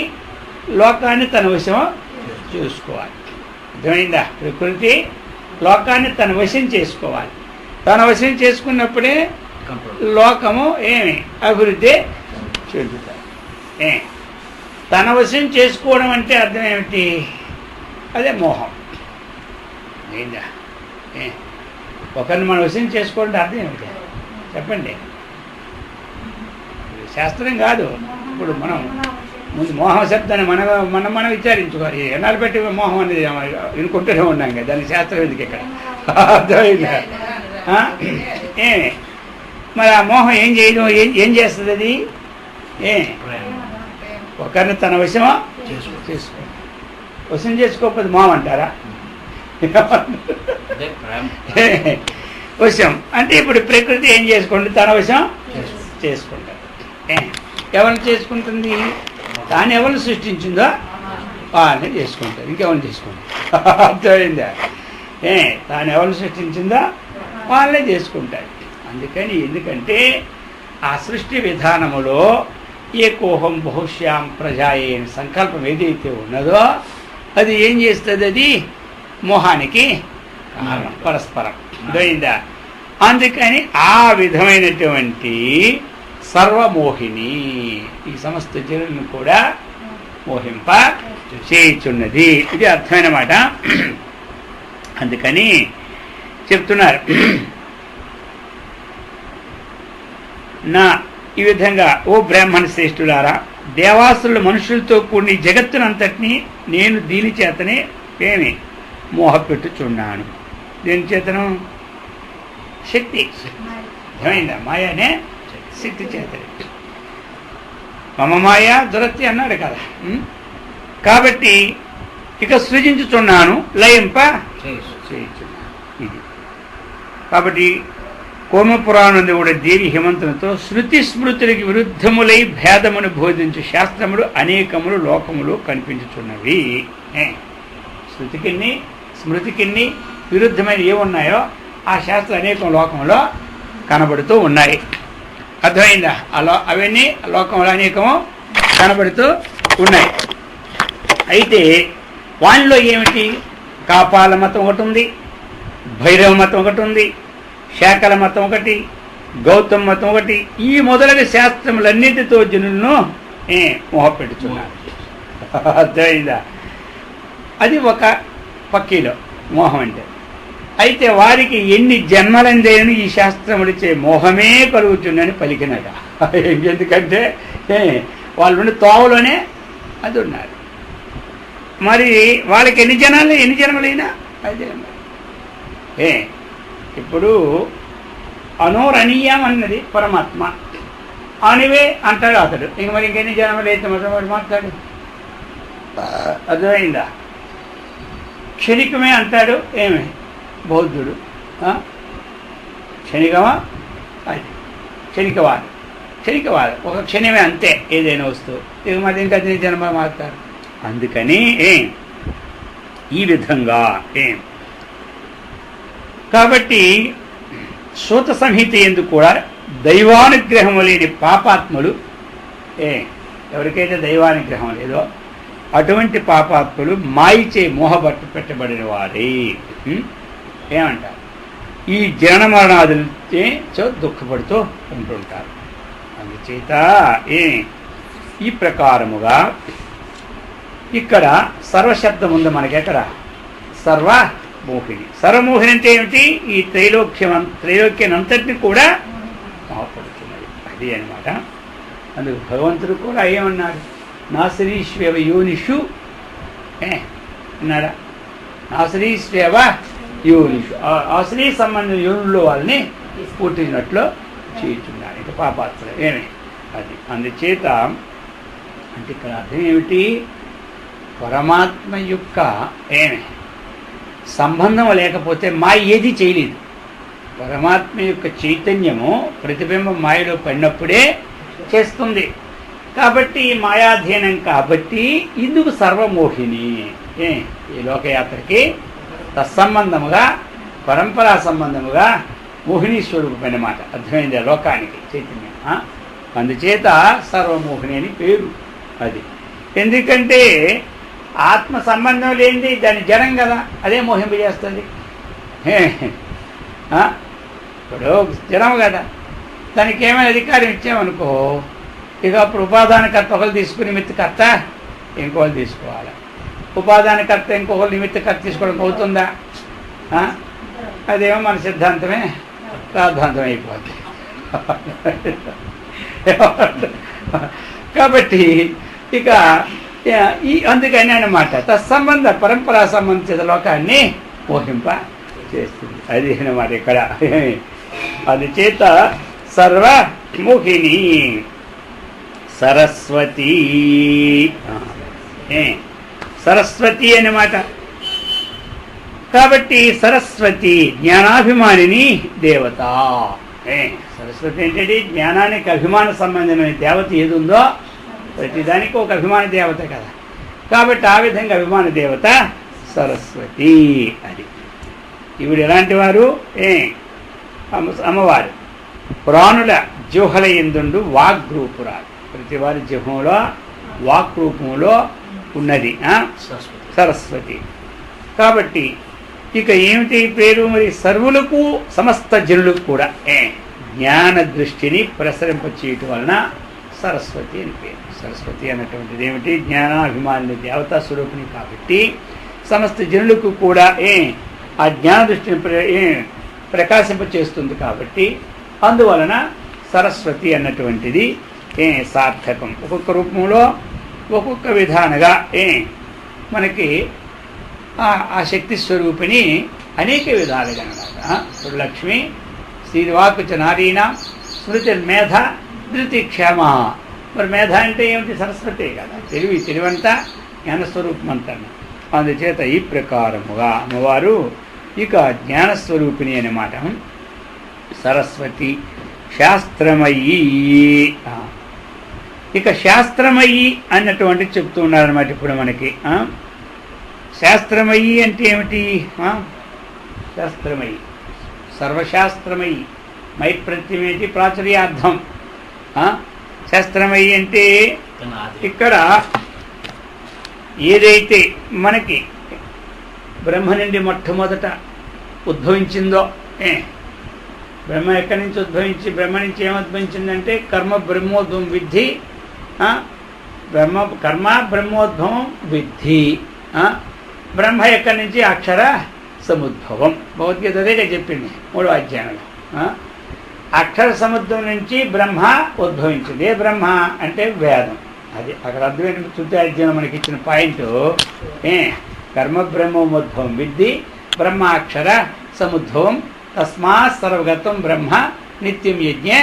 లోకాన్ని తన వశం చేసుకోవాలి. అర్థమైందా? ప్రకృతి లోకాన్ని తన వశం చేసుకోవాలి. తన వశం చేసుకున్నప్పుడే లోకము అభివృద్ధి చెందుతారు. తన వశం చేసుకోవడం అంటే అర్థం ఏమిటి? అదే మోహం. ఏందా? ఒకరిని మనం వశం చేసుకోవడం అర్థం ఏమిటి చెప్పండి? శాస్త్రం కాదు. ఇప్పుడు మనం ముందు మోహం శబ్దాన్ని మనం విచారించుకోవాలి. ఎన్నాళ్ళు పెట్టి మోహం అనేది వినుకుంటూనే ఉన్నాం కదా, దానికి శాస్త్రం ఎందుకు ఇక్కడ? అర్థమైందా? మరి ఆ మోహం ఏం చేయడం, ఏం చేస్తుంది? అది ఒకరిని తన వశమా చేసుకో. వశం చేసుకోకపోతే మోహం అంటారా? వశం అంటే ఇప్పుడు ప్రకృతి ఏం చేసుకోండి? తన వశం చేసుకుంటారు. ఎవరిని చేసుకుంటుంది? తాను ఎవరిని సృష్టించిందో వాళ్ళని చేసుకుంటారు. ఇంకెవరిని చేసుకుంటారు? అర్థమైందా? తాను ఎవరిని సృష్టించిందో వాళ్ళనే చేసుకుంటారు. అందుకని ఎందుకంటే ఆ సృష్టి విధానములో ఏకోహం బహుశ్యాం ప్రజాయే సంకల్పం ఏదైతే ఉన్నదో అది ఏం చేస్తుంది? అది మోహానికి కారణం, పరస్పరం. అర్థమైందా? అందుకని ఆ విధమైనటువంటి సర్వమోహిని ఈ సమస్త జనులను కూడా మోహింప చేయుచున్నది. ఇది అర్థమైన మాట. అందుకని చెప్తున్నారు నా ఈ విధంగా ఓ బ్రాహ్మణ శ్రేష్ఠులారా, దేవాసులు మనుషులతో కూడిన జగత్తునంతటినీ నేను దీని చేతనే మోహపెట్టుచున్నాను. దేని చేతను? శక్తి. అర్థమైందా? మాయనే శక్తి చేతనే. మమ మాయ దురత్తి అన్నాడు కదా. కాబట్టి ఇక సృజించుచున్నాను, లయింప చేయుచున్నాను. ఇది కాబట్టి కూర్మపురాణం కూడా దేవి హిమంతునితో శృతి స్మృతులకి విరుద్ధములై భేదమును బోధించు శాస్త్రములు అనేకములు లోకములు కనిపించుచున్నవి. శృతికిన్ని స్మృతికిన్ని విరుద్ధమైన ఏమున్నాయో ఆ శాస్త్రం అనేకం లోకంలో కనబడుతూ ఉన్నాయి. అర్థమైందా? అవన్నీ లోకంలో అనేకము కనబడుతూ ఉన్నాయి. అయితే వానిలో ఏమిటి? కాపాల మతం ఒకటి ఉంది, భైరవ మతం ఒకటి ఉంది, శాకల మతం ఒకటి, గౌతమ మతం ఒకటి. ఈ మొదలైన శాస్త్రములన్నిటితో జనులను మోహపెట్టుచున్నారు. అర్థమైందా? అది ఒక పక్కీలో మోహం అంటే. అయితే వారికి ఎన్ని జన్మలందేనని ఈ శాస్త్రములిచ్చే మోహమే కలుగుతుందని పలికినట. ఎందుకంటే వాళ్ళు తోవలోనే అది ఉన్నారు. మరి వాళ్ళకి ఎన్ని జన్మలైనా అదే. ఇప్పుడు అనోరణీయం అన్నది పరమాత్మ, అనివే అంటాడు అతడు. ఇంక మరి ఇంకెన్ని జన్మలు అయితే మొదటి మాట్లాడు. అర్థమైందా? క్షణికమే అంటాడు బౌద్ధుడు. క్షణికమా? అది క్షణికవాదం. ఒక క్షణమే అంతే ఏదైనా వస్తువు. ఇక మరి ఇంకా జన్మ మారుతారు. అందుకని ఈ విధంగా కాబట్టి సూత సంహిత ఎందుకు కూడా దైవానుగ్రహము లేని పాపాత్ములు, ఎవరికైతే దైవానుగ్రహం లేదో అటువంటి పాపాత్ములు మాయిచే మోహబట్టు పెట్టబడిన వారే ఏమంటారు? ఈ జనన మరణాదులతో దుఃఖపడుతూ ఉంటుంటారు. అందుచేత ఈ ప్రకారముగా ఇక్కడ సర్వశబ్దం ఉంది మనకెక్కడ? సర్వమోహిని. సర్వమోహిని అంటే ఏమిటి? ఈ త్రైలోక్యానంతటిని కూడా మోహపడుతున్నది. అది అనమాట. అందుకు భగవంతుడు కూడా ఏమన్నాడు? నాశరీష్వేవ యోనిషు అన్నాడా? నాశరీష్వేవ యోనిషు, ఆశ్రీ సంబంధించిన యోనుల్లో వాళ్ళని పుట్టినట్లు చేయుచున్నాడు. ఇక పాపాత్రులు అది. అందుచేత అంటే ఇక్కడ అర్థం ఏమిటి? పరమాత్మ యొక్క ఏమి సంబంధం లేకపోతే మాయ ఏది చేయలేదు. పరమాత్మ యొక్క చైతన్యము ప్రతిబింబం మాయలో పడినప్పుడే చేస్తుంది. కాబట్టి మాయాధీనం కాబట్టి ఇందుకు సర్వమోహిని. ఈ లోకయాత్రకి తత్సంబంధముగా పరంపరా సంబంధముగా మోహిని స్వరూపమైన మాట అర్థమైంది లోకానికి చైతన్యం. అందుచేత సర్వమోహిని అని పేరు. అది ఎందుకంటే ఆత్మ సంబంధం లేనిది దాని జడం కదా, అదే మోహింపజేస్తుంది. ఇప్పుడు జడం కదా, దానికి ఏమైనా అధికారం ఇచ్చామనుకో, ఇక అప్పుడు ఉపాదానకర్త ఒకరు తీసుకుని నిమిత్తకర్త ఇంకొకరు తీసుకోవాలి. ఉపాదానకర్త ఇంకొకరు నిమిత్తకర్త తీసుకోవడం అవుతుందా? అదేమో మన సిద్ధాంతమే ప్రార్థాంతం అయిపోద్ది. కాబట్టి ఇక అందుకని అన్నమాట తత్సంబంధ పరంపరా సంబంధించిన లోకాన్ని మోహింప చేస్తుంది. అది అన్నమాట ఇక్కడ. అందుచేత సర్వమోహిని సరస్వతి. సరస్వతి అన్నమాట. కాబట్టి సరస్వతి జ్ఞానాభిమానిని దేవత. సరస్వతి అంటే జ్ఞానానికి అభిమాన సంబంధమైన దేవత ఏది ఉందో ప్రతిదానికి ఒక అభిమాన దేవత కదా. కాబట్టి ఆ విధంగా అభిమాన దేవత సరస్వతి. అది ఇవిడు ఎలాంటి వారు? అమ్మవారు ప్రాణుల జిహ్వల యందుండు వాగ్రూపురాలు. ప్రతి వారి జిహ్వలో వాక్ రూపంలో ఉన్నది సరస్వతి. కాబట్టి ఇక ఏమిటి పేరు? మరి సర్వులకు సమస్త జనులకు కూడా జ్ఞాన దృష్టిని ప్రసరింపచేయటం వలన సరస్వతి అని పేరు. సరస్వతి అన్నటువంటిది ఏమిటి? జ్ఞానాభిమాని దేవతా స్వరూపిణి కాబట్టి సమస్త జనులకు కూడా ఆ జ్ఞాన దృష్టిని ప్రకాశింపచేస్తుంది. కాబట్టి అందువలన సరస్వతి అన్నటువంటిది సార్థకం. ఒక్కొక్క రూపంలో ఒక్కొక్క విధానగా మనకి ఆ శక్తి స్వరూపిణి అనేక విధాలుగా అన్నమాట. ఇప్పుడు లక్ష్మి శ్రీవాకుచ నారీణ స్మృతి మేధ ధృతి క్షేమ. మరి మేధ అంటే ఏమిటి? సరస్వతి కదా. తెలివంతా జ్ఞానస్వరూపం అంటాను. అందుచేత ఈ ప్రకారముగా అమ్మవారు ఇక జ్ఞానస్వరూపిణి అన్నమాట. సరస్వతి శాస్త్రమయీ. ఇక శాస్త్రమయీ అన్నటువంటి చెప్తూ ఉన్నారన్నమాట. ఇప్పుడు మనకి శాస్త్రమయీ అంటే ఏమిటి? శాస్త్రమయీ సర్వశాస్త్రమయీ. మై ప్రత్యమేటి ప్రాచుర్యార్థం. శాస్త్రమయీ అంటే ఇక్కడ ఏదైతే మనకి బ్రహ్మ నుండి మొట్టమొదట ఉద్భవించిందో, బ్రహ్మ ఎక్కడి నుంచి ఉద్భవించి బ్రహ్మ నుంచి ఏముద్భవించిందంటే కర్మ బ్రహ్మోద్భవం విద్ధి. కర్మ బ్రహ్మోద్భవం విద్ధి. బ్రహ్మ ఎక్కడి నుంచి? అక్షర సముద్భవం. భగవద్గీత అదేగా చెప్పింది 3వ అధ్యాయంలో. అక్షర సముద్రం నుంచి బ్రహ్మ ఉద్భవించింది. ఏ బ్రహ్మ అంటే వేదం. అది అక్కడ అర్థమైన తృతీయ అధ్యాయం మనకి ఇచ్చిన పాయింట్. కర్మ బ్రహ్మోద్భవం విద్ధి బ్రహ్మాక్షర సముద్భవం తస్మాత్ సర్వగతం బ్రహ్మ నిత్యం యజ్ఞే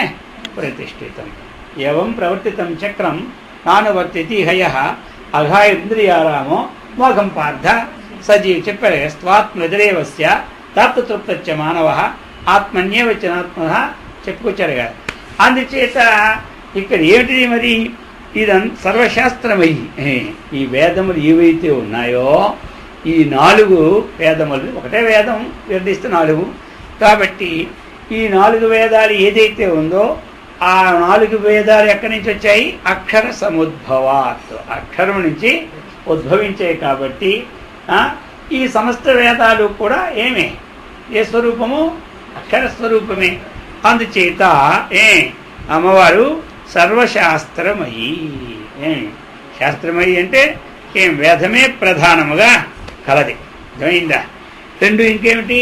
ప్రతిష్ఠితం. ఏవం ప్రవర్తితం చక్రం నానువర్తితి హయః అఘాయింద్రియారామో మోఘం పార్థ సజీవ్. చెప్పారు స్వాత్మజరేవస్య తప్తృప్తచ్చ మానవ ఆత్మన్యేవచనాత్మ చెప్పుకొచ్చారు కదా. అందుచేత ఇక్కడ ఏమిటి మరి? ఇదం సర్వశాస్త్రమయ్యి ఈ వేదములు ఏవైతే ఉన్నాయో ఈ 4 వేదములు, ఒకటే వేదం నిర్దిష్ట 4. కాబట్టి ఈ 4 వేదాలు ఏదైతే ఉందో ఆ 4 వేదాలు ఎక్కడి నుంచి వచ్చాయి? అక్షర సముద్భవాత్. అక్షరం నుంచి ఉద్భవించాయి. కాబట్టి ఈ సమస్త వేదాలు కూడా ఏ స్వరూపము? అక్షర స్వరూపమే. అందుచేత అమ్మవారు సర్వశాస్త్రమయీ. శాస్త్రమయీ అంటే వేదమే ప్రధానముగా కలది. అర్థమైందా? 2 ఇంకేమిటి?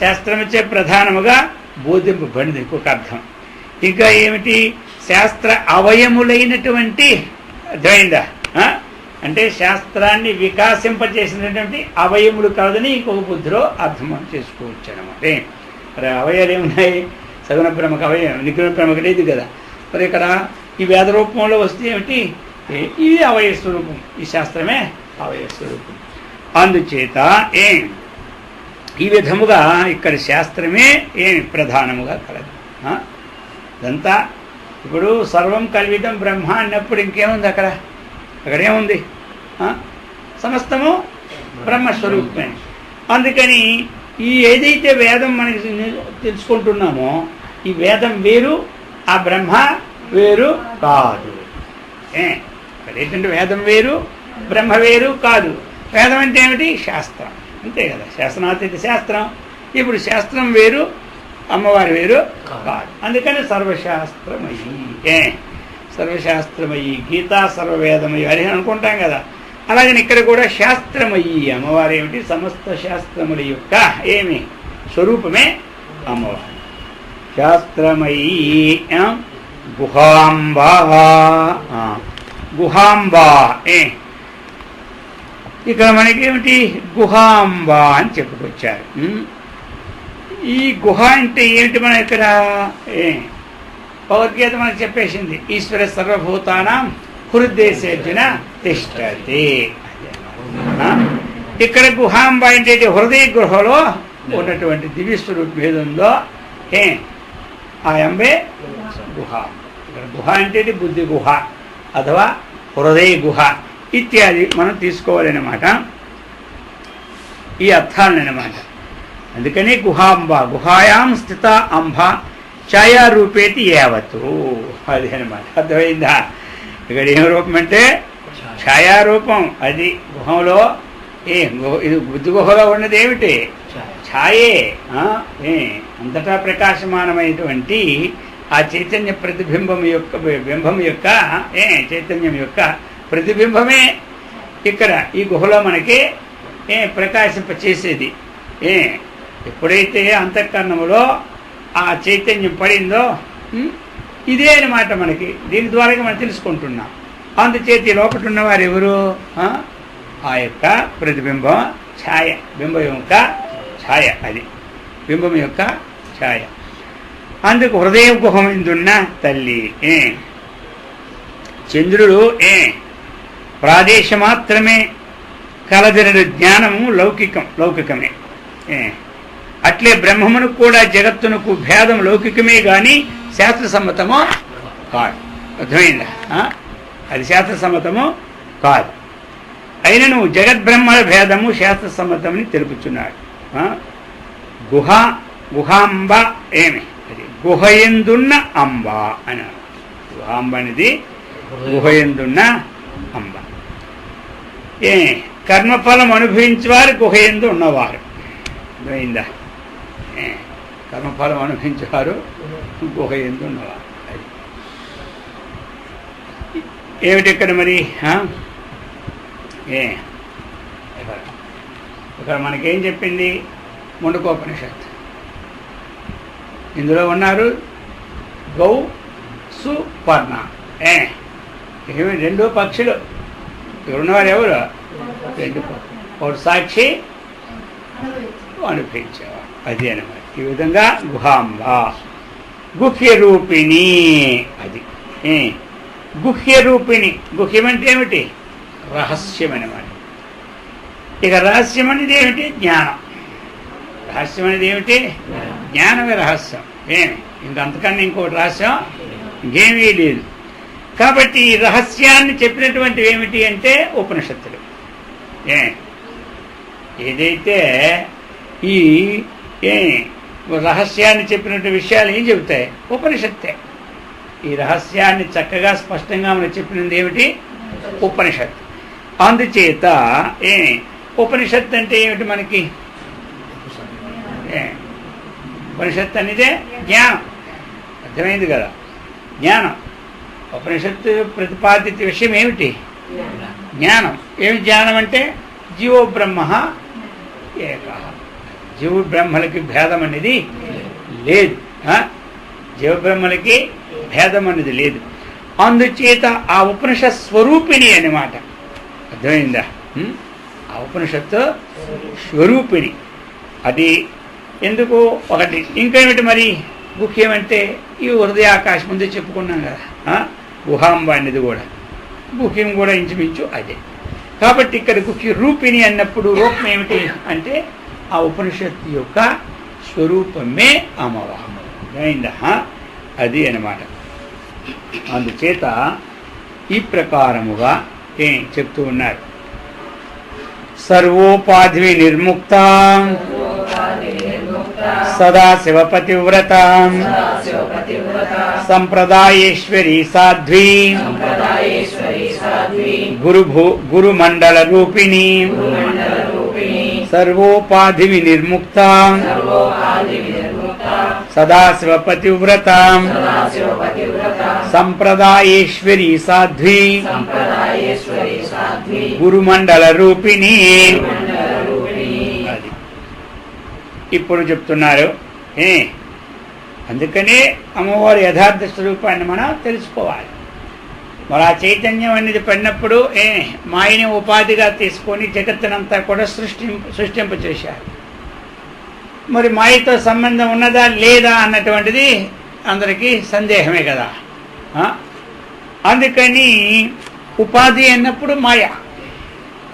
శాస్త్రమచే ప్రధానముగా బోధింపబడింది ఇంకొక అర్థం. ఇంకా ఏమిటి? శాస్త్ర అవయములైనటువంటి. అర్థమైందా? అంటే శాస్త్రాన్ని వికాసింపచేసినటువంటి అవయములు కలదని ఇంకొక బుద్ధిలో అర్థం చేసుకోవచ్చు అన్నమాట. మరి అవయాలు ఏమున్నాయి? సగుణ బ్రహ్మకు అవయం, నిగుణ బ్రహ్మకు లేదు కదా. మరి ఇక్కడ ఈ వేద రూపంలో వస్తే ఏమిటి? ఇది అవయ స్వరూపం. ఈ శాస్త్రమే అవయవ స్వరూపం. అందుచేత ఈ విధముగా ఇక్కడ శాస్త్రమే ప్రధానముగా కలదు. ఇదంతా ఇప్పుడు సర్వం కల్వితం బ్రహ్మ అన్నప్పుడు ఇంకేముంది అక్కడేముంది? సమస్తము బ్రహ్మస్వరూపమే. అందుకని ఈ ఏదైతే వేదం మనకి తెలుసుకుంటున్నామో ఈ వేదం వేరు, ఆ బ్రహ్మ వేరు కాదు. ఏంటంటే వేదం వేరు, బ్రహ్మ వేరు కాదు. వేదం అంటే ఏమిటి? శాస్త్రం, అంతే కదా. శాస్త్రాతీత శాస్త్రం. ఇప్పుడు శాస్త్రం వేరు, అమ్మవారి వేరు కాదు. అందుకని సర్వశాస్త్రమయ్యి సర్వశాస్త్రమయ్యి గీతా సర్వవేదమయ్యి అని అనుకుంటాం కదా. అలాగని ఇక్కడ కూడా శాస్త్రమయ్యి అమ్మవారు ఏమిటి? సమస్త శాస్త్రముల యొక్క స్వరూపమే అమ్మవారు. శాస్త్రమయ్యి గుహాంబా. గుహాంబా ఇక్కడ మనకేమిటి? గుహాంబా అని చెప్పుకొచ్చారు. ఈ గుహ అంటే ఏమిటి? మనం ఇక్కడ భగవద్గీత మనకు చెప్పేసింది, ఈశ్వర సర్వభూతానాం హృదయసేర్జున తిష్టతే. ఇక్కడ గుహాంబ అంటే హృదయ గుహలో ఉన్నటువంటి దివ్యస్వరూపం ఏదుందో ఆ అంబే గుహ. ఇక్కడ గుహ అంటే బుద్ధి గుహ అథవా హృదయ గుహ ఇత్యాది మనం తీసుకోవాలన్నమాట, ఈ అర్థాలన్నమాట. అందుకని గుహాంబ, గుహాయాం స్థిత అంబ ఛాయారూపేతి యావత్తు, అది అనమాట. అర్థమైందా? ఇక్కడ ఏం రూపం అంటే ఛాయారూపం. అది గుహంలో ఇది బుద్ధి గుహలో ఉన్నది ఏమిటి? ఛాయే. అంతటా ప్రకాశమానమైనటువంటి ఆ చైతన్య ప్రతిబింబం యొక్క బింబం యొక్క చైతన్యం యొక్క ప్రతిబింబమే ఇక్కడ ఈ గుహలో మనకి ప్రకాశింపచేసేది. ఎప్పుడైతే అంతఃకరణములో ఆ చైతన్యం పడిందో ఇదే అనమాట మనకి. దీని ద్వారా మనం తెలుసుకుంటున్నాం. అందుచేత లోపల ఉన్నవారు ఎవరు? ఆ యొక్క ప్రతిబింబం ఛాయ, బింబం యొక్క ఛాయ, అది బింబం యొక్క ఛాయ. అందుకు హృదయ గుహం ఎందున్న తల్లి. చంద్రుడు ప్రాదేశమాత్రమే కలదినడు జ్ఞానము లౌకికమే. అట్లే బ్రహ్మమునకు కూడా జగత్తునకు భేదం లౌకికమే గాని శాస్త్ర సమ్మతము కాదు. అర్థమైందా? అది శాస్త్ర సమ్మతము కాదు. అయినను జగద్బ్రహ్మల భేదము శాస్త్ర సమ్మతమని తెలుపుచున్నాడు. గుహాంబ అది గుహయందున్న అంబ అని. గుహాంబ అనేది గుహయందున్న అంబ. కర్మఫలం అనుభవించేవారు గుహయందు ఉన్నవారు. అర్థమైందా? కర్మఫలం అనుభవించేవారు గుహయందు ఉన్నవారు. ఏమిటి ఇక్కడ మరి? ఇక్కడ మనకేం చెప్పింది? ముండకోపనిషత్తు. ఇందులో ఉన్నారు గౌ సు పర్ణ. ఏమి రెండు పక్షులు. ఇక్కడ ఉన్నవారు ఎవరు? రెండు పక్షులు. ఒకటి సాక్షి, అనుభవించేవారు. అది అనమాట. ఈ విధంగా గుహాంబ గుహ్య రూపిణి. అది గుహ్య రూపిణి. గుహ్యం అంటే ఏమిటి? రహస్యం అనమాట. ఇక రహస్యం అనేది ఏమిటి? జ్ఞానం. రహస్యం అనేది ఏమిటి? జ్ఞానమే రహస్యం. ఇంకంతకన్నా ఇంకోటి రహస్యం ఇంకేమీ లేదు. కాబట్టి ఈ రహస్యాన్ని చెప్పినటువంటివి ఏమిటి అంటే ఉపనిషత్తులు. ఏదైతే ఈ రహస్యాన్ని చెప్పినటువంటి విషయాలు ఏం చెబుతాయి? ఉపనిషత్తే. ఈ రహస్యాన్ని చక్కగా స్పష్టంగా మనం చెప్పినది ఏమిటి? ఉపనిషత్తు. అందుచేత ఉపనిషత్తు అంటే ఏమిటి మనకి? ఉపనిషత్తు అనేదే జ్ఞానం. అర్థమైంది కదా? జ్ఞానం. ఉపనిషత్తు ప్రతిపాదిత విషయం ఏమిటి? జ్ఞానం. ఏమి జ్ఞానం అంటే జీవో బ్రహ్మ ఏక. జీవ బ్రహ్మలకి భేదం అనేది లేదు. జీవబ్రహ్మలకి భేదం అనేది లేదు. అందుచేత ఆ ఉపనిషత్ స్వరూపిణి అన్నమాట. అర్థమైందా? ఆ ఉపనిషత్తు స్వరూపిణి. అది ఎందుకు? ఒకటి. ఇంకేమిటి మరి? గుహ్యం అంటే ఈ హృదయాకాశం ముందే చెప్పుకున్నాం కదా. గుహాంబ అనేది కూడా గుహ్యం కూడా ఇంచుమించు అదే. కాబట్టి ఇక్కడికి రూపిణి అన్నప్పుడు రూపం ఏమిటి అంటే ఆ ఉపనిషత్తు యొక్క స్వరూపమే అమ్మవారు. అయిందా? అది అన్నమాట. అందుచేత ఈ ప్రకారముగా చెప్తూ ఉన్నారు. సర్వోపాధి నిర్ముక్త సదాశివ పతివ్రత సంప్రదాయేశ్వరీ సాధ్వీ గురుమండల రూపిణి సర్వోపాధి నిర్ముక్త సదాశివ పతివ్రత సంప్రదాయేశ్వరీ సాధ్వీ గురుమండల రూపిణి. అది ఇప్పుడు చెప్తున్నారు. అందుకనే అమ్మవారి యథార్థ స్వరూపాన్ని మనం తెలుసుకోవాలి. మరి ఆ చైతన్యం అనేది పడినప్పుడు మాయని ఉపాధిగా తీసుకొని జగత్తునంతా కూడా సృష్టింప చేశారు. మరి మాయతో సంబంధం ఉన్నదా లేదా అన్నటువంటిది అందరికీ సందేహమే కదా. అందుకని ఉపాధి అన్నప్పుడు మాయ.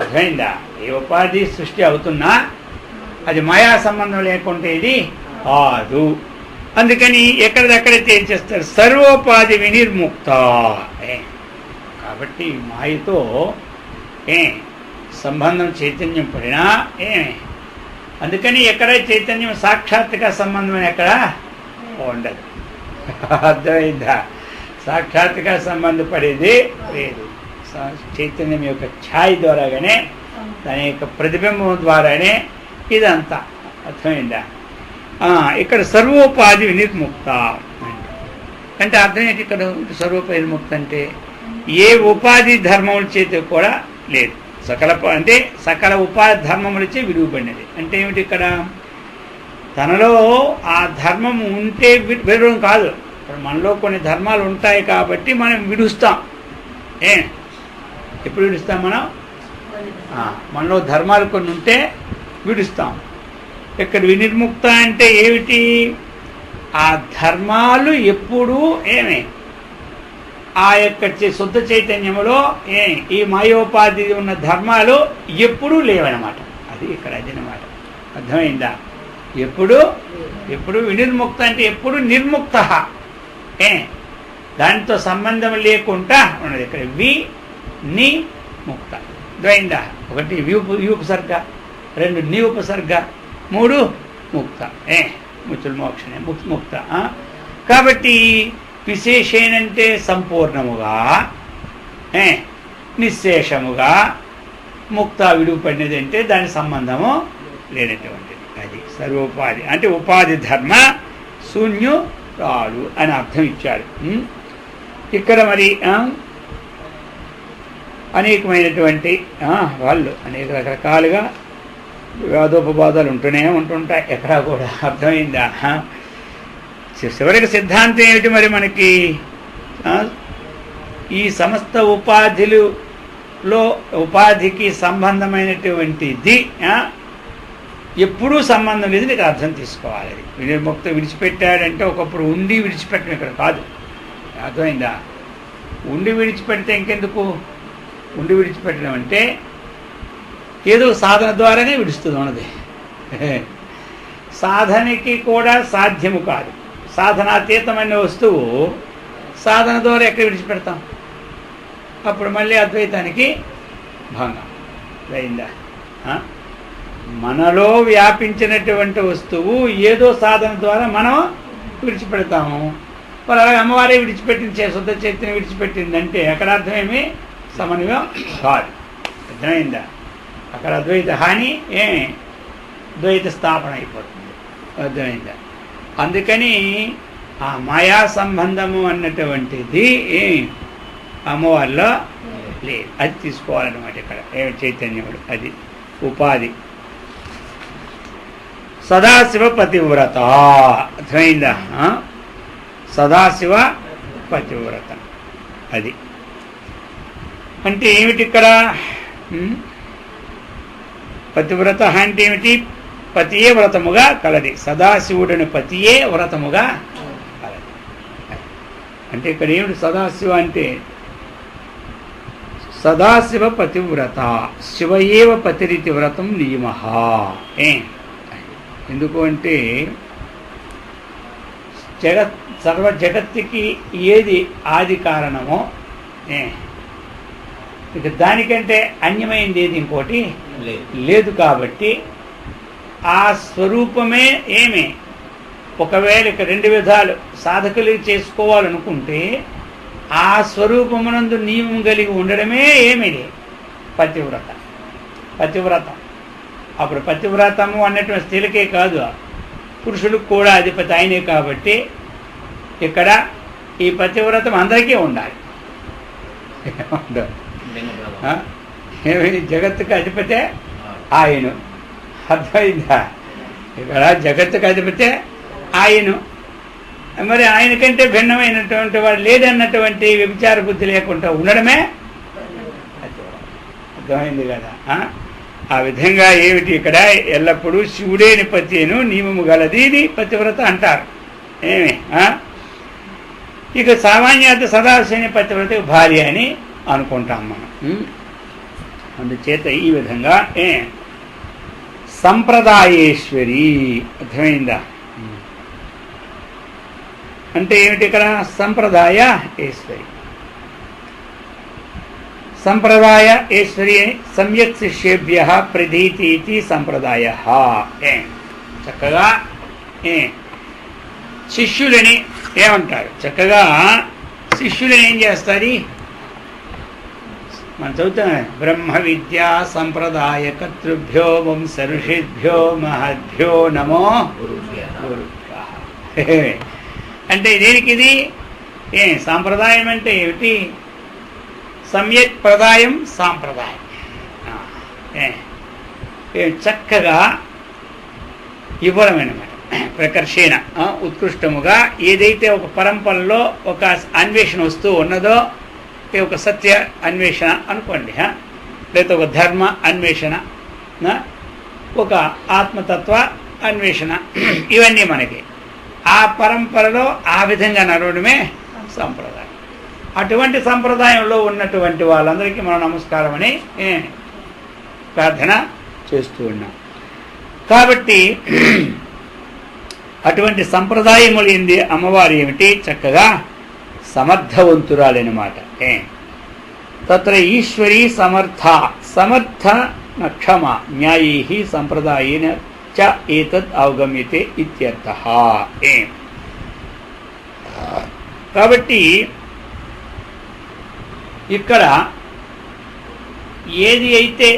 అర్థమైందా? ఏ ఉపాధి సృష్టి అవుతున్నా అది మాయా సంబంధం లేకుంటే ఇది కాదు. అందుకని ఎక్కడిదక్కడే తేల్చేస్తారు. సర్వోపాధి వినిర్ముక్త. కాబట్టి మాయతో సంబంధం చైతన్యం పడినా అందుకని ఎక్కడ చైతన్యం సాక్షాత్తుగా సంబంధం ఎక్కడ ఉండదు. అర్థమైందా? సాక్షాత్తుగా సంబంధపడేది లేదు. చైతన్యం యొక్క ఛాయ్ ద్వారాగానే దాని యొక్క ప్రతిబింబం ద్వారానే ఇదంతా. అర్థమైందా? ఇక్కడ సర్వోపాధి వినిర్ముక్త అంటే అర్థం ఏంటి? ఇక్కడ సర్వోపాధి విముక్త అంటే ఏ ఉపాధి ధర్మముల చేత కూడా లేదు. సకల ఉపాధి ధర్మములచే విడువబడినది. అంటే ఏమిటి? ఇక్కడ తనలో ఆ ధర్మం ఉంటే విడవడం కాదు. ఇప్పుడు మనలో కొన్ని ధర్మాలు ఉంటాయి కాబట్టి మనం విడుస్తాం. ఎప్పుడు విడుస్తాం మనం? మనలో ధర్మాలు కొన్ని ఉంటే విడుస్తాం. ఇక్కడ వినిర్ముక్త అంటే ఏమిటి? ఆ ధర్మాలు ఎప్పుడూ ఆ యొక్క శుద్ధ చైతన్యములో ఈ మాయోపాధి ఉన్న ధర్మాలు ఎప్పుడూ లేవన్నమాట. అది ఇక్కడ అదనమాట. అర్థమైందా? ఎప్పుడు వినిర్ముక్త అంటే ఎప్పుడు నిర్ముక్త, దానితో సంబంధం లేకుండా ఉన్నది. ఇక్కడ వి ని ముక్త. అర్థమైందా? ఒకటి వి ఉపసర్గ, 2 ని ఉపసర్గ, 3 ముక్త. ముచ్చుల మోక్షనే ముక్త. కాబట్టి విశేషేనంటే సంపూర్ణముగా నిశ్శేషముగా ముక్త విడుపడినది అంటే దాని సంబంధము లేనటువంటిది. అది సర్వోపాధి అంటే ఉపాధి ధర్మ శూన్యురాలు అని అర్థం ఇచ్చారు. ఇక్కడ మరి అనేకమైనటువంటి వాళ్ళు అనేక రకరకాలుగా వాదోపవాదాలు ఉంటుంటాయి ఎక్కడా కూడా. అర్థమైందా? చివరికి సిద్ధాంతం ఏమిటి మరి మనకి? ఈ సమస్త ఉపాధిలో ఉపాధికి సంబంధమైనటువంటిది ఎప్పుడూ సంబంధం లేదు. నీకు అర్థం తీసుకోవాలి. వినిర్ముక్త విడిచిపెట్టాడంటే ఒకప్పుడు ఉండి విడిచిపెట్టడం ఇక్కడ కాదు. అర్థమైందా? ఉండి విడిచిపెడితే ఇంకెందుకు? ఉండి విడిచిపెట్టడం అంటే ఏదో సాధన ద్వారానే విడుస్తుంది ఉన్నది. సాధనకి కూడా సాధ్యము కాదు. సాధనాతీతమైన వస్తువు సాధన ద్వారా ఎక్కడ విడిచిపెడతాం? అప్పుడు మళ్ళీ అద్వైతానికి భంగం అయిందా? మనలో వ్యాపించినటువంటి వస్తువు ఏదో సాధన ద్వారా మనం విడిచిపెడతాము. మరి అలాగే అమ్మవారే విడిచిపెట్టింది, శుద్ధ చైతన్యం విడిచిపెట్టిందంటే అక్కడ అర్థమేమి సమన్వయం కాదు. అర్థమైందా? అక్కడ అద్వైత హాని ద్వైత స్థాపన అయిపోతుంది. అర్థమైందా? అందుకని ఆ మాయా సంబంధము అన్నటువంటిది అమ్మవారిలో లేదు. అది తీసుకోవాలన్నమాట. ఇక్కడ చైతన్యముడు అది ఉపాధి. సదాశివ పతివ్రత. అర్థమైందా? సదాశివ పతివ్రత అది అంటే ఏమిటి? ఇక్కడ పతివ్రత అంటే ఏమిటి? పతియే వ్రతముగా కలది. సదాశివుడిని పతియే వ్రతముగా కలది. అంటే ఇక్కడ ఏమిటి? సదాశివ అంటే సదాశివ పతివ్రత శివయేవ పతిరితి వ్రతం నియమ. ఎందుకు అంటే సర్వ జగత్తుకి ఏది ఆది కారణమో ఇక దానికంటే అన్యమైంది ఏది ఇంకోటి లేదు. కాబట్టి ఆ స్వరూపమే ఒకవేళ ఇక రెండు విధాలు సాధకులు చేసుకోవాలనుకుంటే ఆ స్వరూపమునందు నియమం కలిగి ఉండడమే పతివ్రతం. అప్పుడు పతివ్రతము అన్నటువంటి స్త్రీలకే కాదు, పురుషులకు కూడా అధిపతి ఆయనే. కాబట్టి ఇక్కడ ఈ పతివ్రతం అందరికీ ఉండాలి. జగత్తుకు అధిపతే ఆయన. అర్థమైందా? ఇక్కడ జగత్తుకు అధిపతే ఆయన. మరి ఆయన కంటే భిన్నమైనటువంటి వాడు లేదన్నటువంటి వ్యభిచార బుద్ధి లేకుండా ఉండడమే అర్థమైంది కదా. ఆ విధంగా ఏమిటి ఇక్కడ ఎల్లప్పుడూ శివుడేని పతిను నియమము గలది ఇది పతివ్రత అంటారు. ఇక సామాన్యత సదాశివుని పతివ్రత భార్య అని అనుకుంటాం మనం. అందుచేత ఈ విధంగా సంప్రదాయేశ్వరి. అర్థమైందా? అంటే ఏమిటి ఇక్కడ? సంప్రదాయ ఈశ్వరి. సంప్రదాయ ఈశ్వరి సమ్యక్ శిష్యేభ్య ప్రదీతి సంప్రదాయ. చక్కగా శిష్యులని ఏమంటారు? చక్కగా శిష్యులని ఏం చేస్తారు? మనం చదువుతాం, బ్రహ్మ విద్యా సంప్రదాయ కర్తృభ్యో వంశ ఋషిభ్యో మహద్భ్యో నమో గురుభ్యః. అంటే దేనికి ఇది? సాంప్రదాయం అంటే ఏమిటి? సమ్యక్ ప్రదాయం సాంప్రదాయం. చక్కగా ఇవ్వడం అన్నమాట. ప్రకర్షేణ ఉత్కృష్టముగా ఏదైతే ఒక పరంపరలో ఒక అన్వేషణ వస్తూ ఉన్నదో, ఒక సత్య అన్వేషణ అనుకోండి, లేదా ఒక ధర్మ అన్వేషణ, ఒక ఆత్మతత్వ అన్వేషణ, ఇవన్నీ మనకి ఆ పరంపరలో ఆ విధంగా నడవడమే సంప్రదాయం. అటువంటి సంప్రదాయంలో ఉన్నటువంటి వాళ్ళందరికీ మనం నమస్కారం అని ప్రార్థన చేస్తూ ఉన్నాం. కాబట్టి అటువంటి సంప్రదాయములు ఏంది? అమ్మవారు ఏమిటి? చక్కగా సమర్థవంతురాలన్నమాట. తత్ర ఈశ్వరీ సమర్థ నక్షమ న్యాయై సంప్రదాయేన చ ఏతద్ అవగమ్యతే ఇత్యర్థః. కాబట్టి ఇక్కడ ఏది అయితే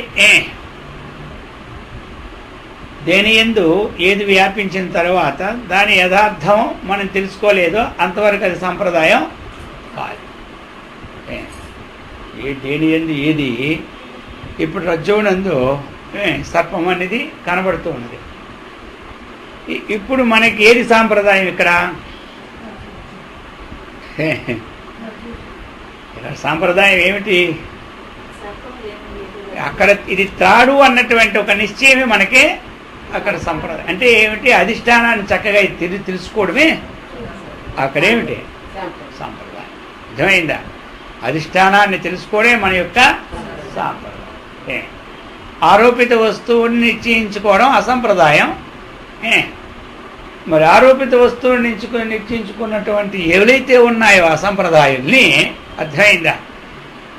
దేని యందు ఏది వ్యాపించిన తర్వాత దాని యథార్థం మనం తెలుసుకోలేదో అంతవరకు అది సంప్రదాయం కాదు. దేని యందు ఏది ఇప్పుడు రజ్జువునందు సర్పం అనేది కనబడుతూ ఉన్నది. ఇప్పుడు మనకి ఏది సాంప్రదాయం? ఇక్కడ సాంప్రదాయం ఏమిటి? అక్కడ ఇది త్రాడు అన్నటువంటి ఒక నిశ్చయమే మనకి అక్కడ సంప్రదాయం. అంటే ఏమిటి? అధిష్టానాన్ని చక్కగా తెలుసుకోవడమే అక్కడేమిటి సాంప్రదాయం. అర్థమైందా? అధిష్టానాన్ని తెలుసుకోవడమే మన యొక్క సాంప్రదాయం. ఆరోపిత వస్తువుని నిశ్చయించుకోవడం అసంప్రదాయం. మరి ఆరోపిత వస్తువుని నిశ్చయించుకున్నటువంటి ఎవరైతే ఉన్నాయో అసంప్రదాయాల్ని, అర్థమైందా,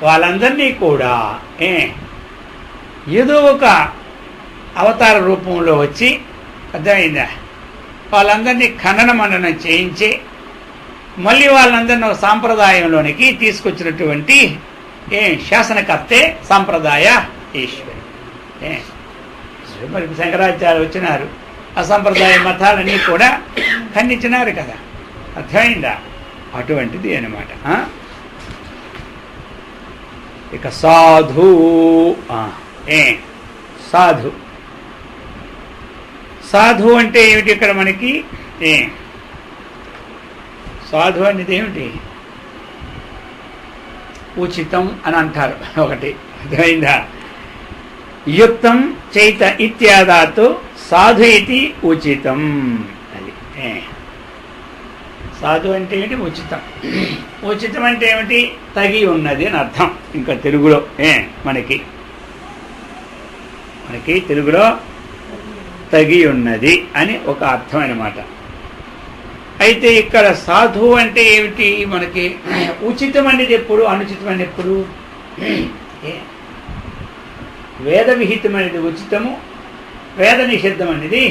వాళ్ళందరినీ కూడా ఏదో ఒక అవతార రూపంలో వచ్చి, అర్థమైందా, వాళ్ళందరినీ ఖండన మండనం చేయించి మళ్ళీ వాళ్ళందరినీ ఒక సాంప్రదాయంలోనికి తీసుకొచ్చినటువంటి శాసనకర్తే సంప్రదాయ ఈశ్వరి. మరి శంకరాచార్య వచ్చినారు, అసంప్రదాయ మతాలన్నీ కూడా ఖండించినారు కదా. అర్థమైందా? అటువంటిది అన్నమాట. ఇక సాధు. సాధు సాధు అంటే ఏమిటి? ఇక్కడ మనకి సాధు అనేది ఏమిటి? ఉచితం అని అంటారు ఒకటి. అర్థమైందా? యుక్తం చైత ఇత్యాదాతు సాధు ఇది ఉచితం. అది సాధు అంటే ఏమిటి? ఉచితం. ఉచితం అంటే ఏమిటి? తగి ఉన్నది అని అర్థం. ఇంకా తెలుగులో మనకి తెలుగులో తగి ఉన్నది అని ఒక అర్థం అన్నమాట. అయితే ఇక్కడ సాధువు అంటే ఏమిటి? మనకి ఉచితం అనేది ఎప్పుడు, అనుచితం అనేది ఎప్పుడు? వేద విహితం అనేది ఉచితము, వేద నిషిద్ధం అనేది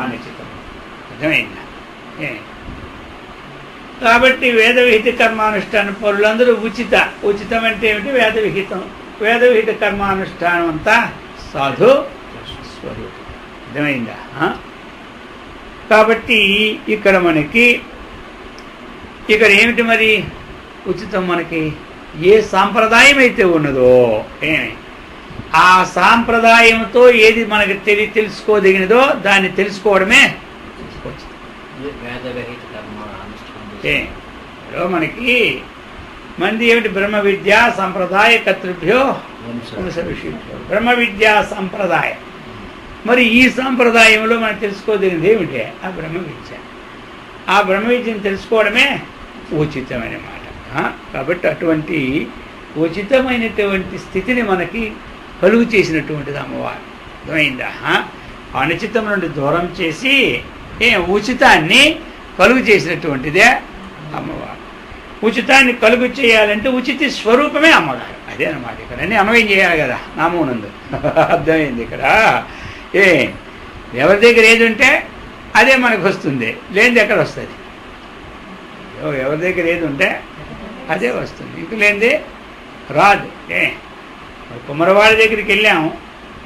అనుచితం. అర్థమైందా? కాబట్టి వేద విహిత కర్మానుష్ఠాన పరులందరూ ఉచితం అంటే ఏమిటి? వేద విహిత కర్మానుష్ఠానం అంతా సాధు స్వరూపం. అర్థమైందా? కాబట్టి ఇక్కడ ఏమిటి మరి ఉచితం? మనకి ఏ సాంప్రదాయం అయితే ఉన్నదో ఆ సాంప్రదాయంతో ఏది మనకి తెలుసుకోదగినదో దాన్ని తెలుసుకోవడమే ఉచితం. మనకి మంది ఏమిటి? బ్రహ్మ విద్యా సంప్రదాయ కర్తృభ్యో వంశ ఋషిభ్యో. బ్రహ్మ విద్యా సంప్రదాయం. మరి ఈ సంప్రదాయంలో మనం తెలుసుకోదగినది ఏమిటి? ఆ బ్రహ్మ విద్య. ఆ బ్రహ్మ విద్యను తెలుసుకోవడమే ఉచితమైనమాట. కాబట్టి అటువంటి ఉచితమైనటువంటి స్థితిని మనకి కలుగు చేసినటువంటిది అమ్మవారు. అర్థమైందా? అనుచితం నుండి దూరం చేసి ఉచితాన్ని కలుగు చేసినటువంటిదే అమ్మవారు. ఉచితాన్ని కలుగు చేయాలంటే ఉచిత స్వరూపమే అమ్మగారు. అదే అన్నమాట. ఇక్కడ అన్నీ అన్వయం చేయాలి కదా నామూనందు. అర్థమైంది. ఇక్కడ ఎవరి దగ్గర ఏది ఉంటే అదే మనకు వస్తుంది, లేనిది ఎక్కడ వస్తుంది? ఎవరి దగ్గర ఏది ఉంటే అదే వస్తుంది, ఇంక లేనిది రాదు. కుమ్మరవాడి దగ్గరికి వెళ్ళాము,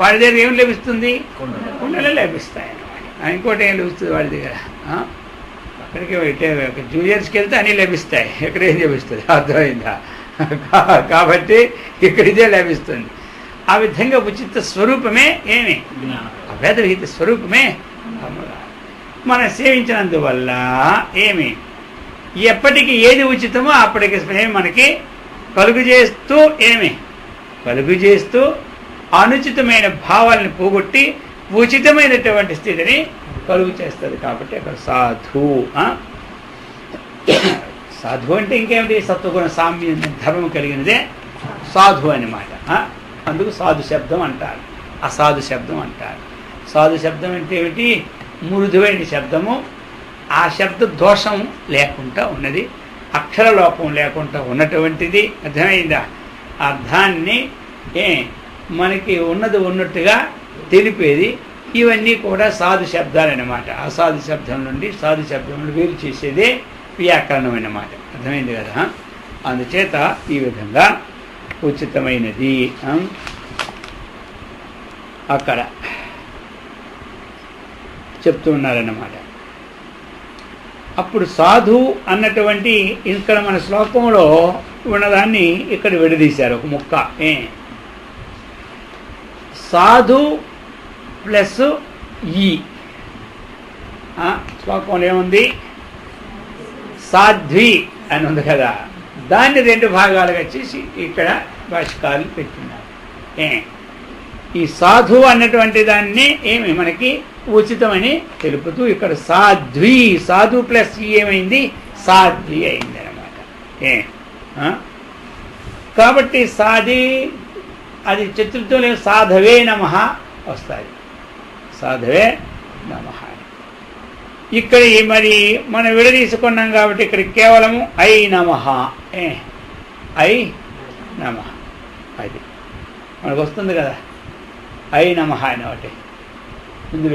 వాడి దగ్గర ఏం లభిస్తుంది? కుండలే లభిస్తాయి అన్నమాట. ఇంకోటి ఏం లభిస్తుంది వాడి దగ్గర? అక్కడికి జూనియర్స్కి వెళ్తే అన్నీ లభిస్తాయి, ఎక్కడ ఏం లభిస్తుంది? అర్థమైందా? కాబట్టి ఇక్కడ ఇదే లభిస్తుంది. ఆ విధంగా ఉచిత స్వరూపమే వేద విహిత స్వరూపమే అమ్మగారు. మనం సేవించినందువల్ల ఎప్పటికీ ఏది ఉచితమో అప్పటికి మనకి కలుగు చేస్తూ అనుచితమైన భావాలను పోగొట్టి ఉచితమైనటువంటి స్థితిని కలుగు చేస్తుంది. కాబట్టి అక్కడ సాధు అంటే ఇంకేమిటి? సత్వగుణ సామ్యం ధర్మం కలిగినదే సాధు అన్నమాట. అందుకు సాధు శబ్దం అంటారు, అసాధు శబ్దం అంటారు. సాధు శబ్దం అంటే ఏమిటి? మృదువైన శబ్దము, ఆ శబ్ద దోషం లేకుండా ఉన్నది, అక్షర లోపం లేకుండా ఉన్నటువంటిది. అర్థమైందా? అర్థాన్ని మనకి ఉన్నది ఉన్నట్టుగా తెలిపేది. ఇవన్నీ కూడా సాధు శబ్దాలు అన్నమాట. అసాధు శబ్దం నుండి సాధు శబ్దం వేరు చేసేదే వ్యాకరణం అన్నమాట. అర్థమైంది కదా? అందుచేత ఈ విధంగా ఉచితమైనది అక్కడ చెప్తూ ఉన్నారన్నమాట. అప్పుడు సాధు అన్నటువంటి ఇక్కడ మన శ్లోకంలో ఉన్నదాన్ని ఇక్కడ విడదీశారు ఒక ముక్క. సాధు ప్లస్ ఈ శ్లోకంలో ఏముంది? సాధ్వి అని ఉంది కదా, దాన్ని రెండు భాగాలుగా చేసి ఇక్కడ భాష్యకారులు పెట్టినారు. ఈ సాధు అన్నటువంటి దాన్ని మనకి ఉచితమని తెలుపుతూ ఇక్కడ సాధ్వి, సాధు ప్లస్ ఈ ఏమైంది? సాధ్వి అయింది అన్నమాట. కాబట్టి అది చతుర్థంలో సాధవే నమః వస్తాయి. సాధవే నమః. ఇక్కడ మరి మనం విడదీసుకున్నాం కాబట్టి ఇక్కడ కేవలము ఐ నమః, ఐ నమః అది మనకు వస్తుంది కదా. ఐ నమః అని ఒకటి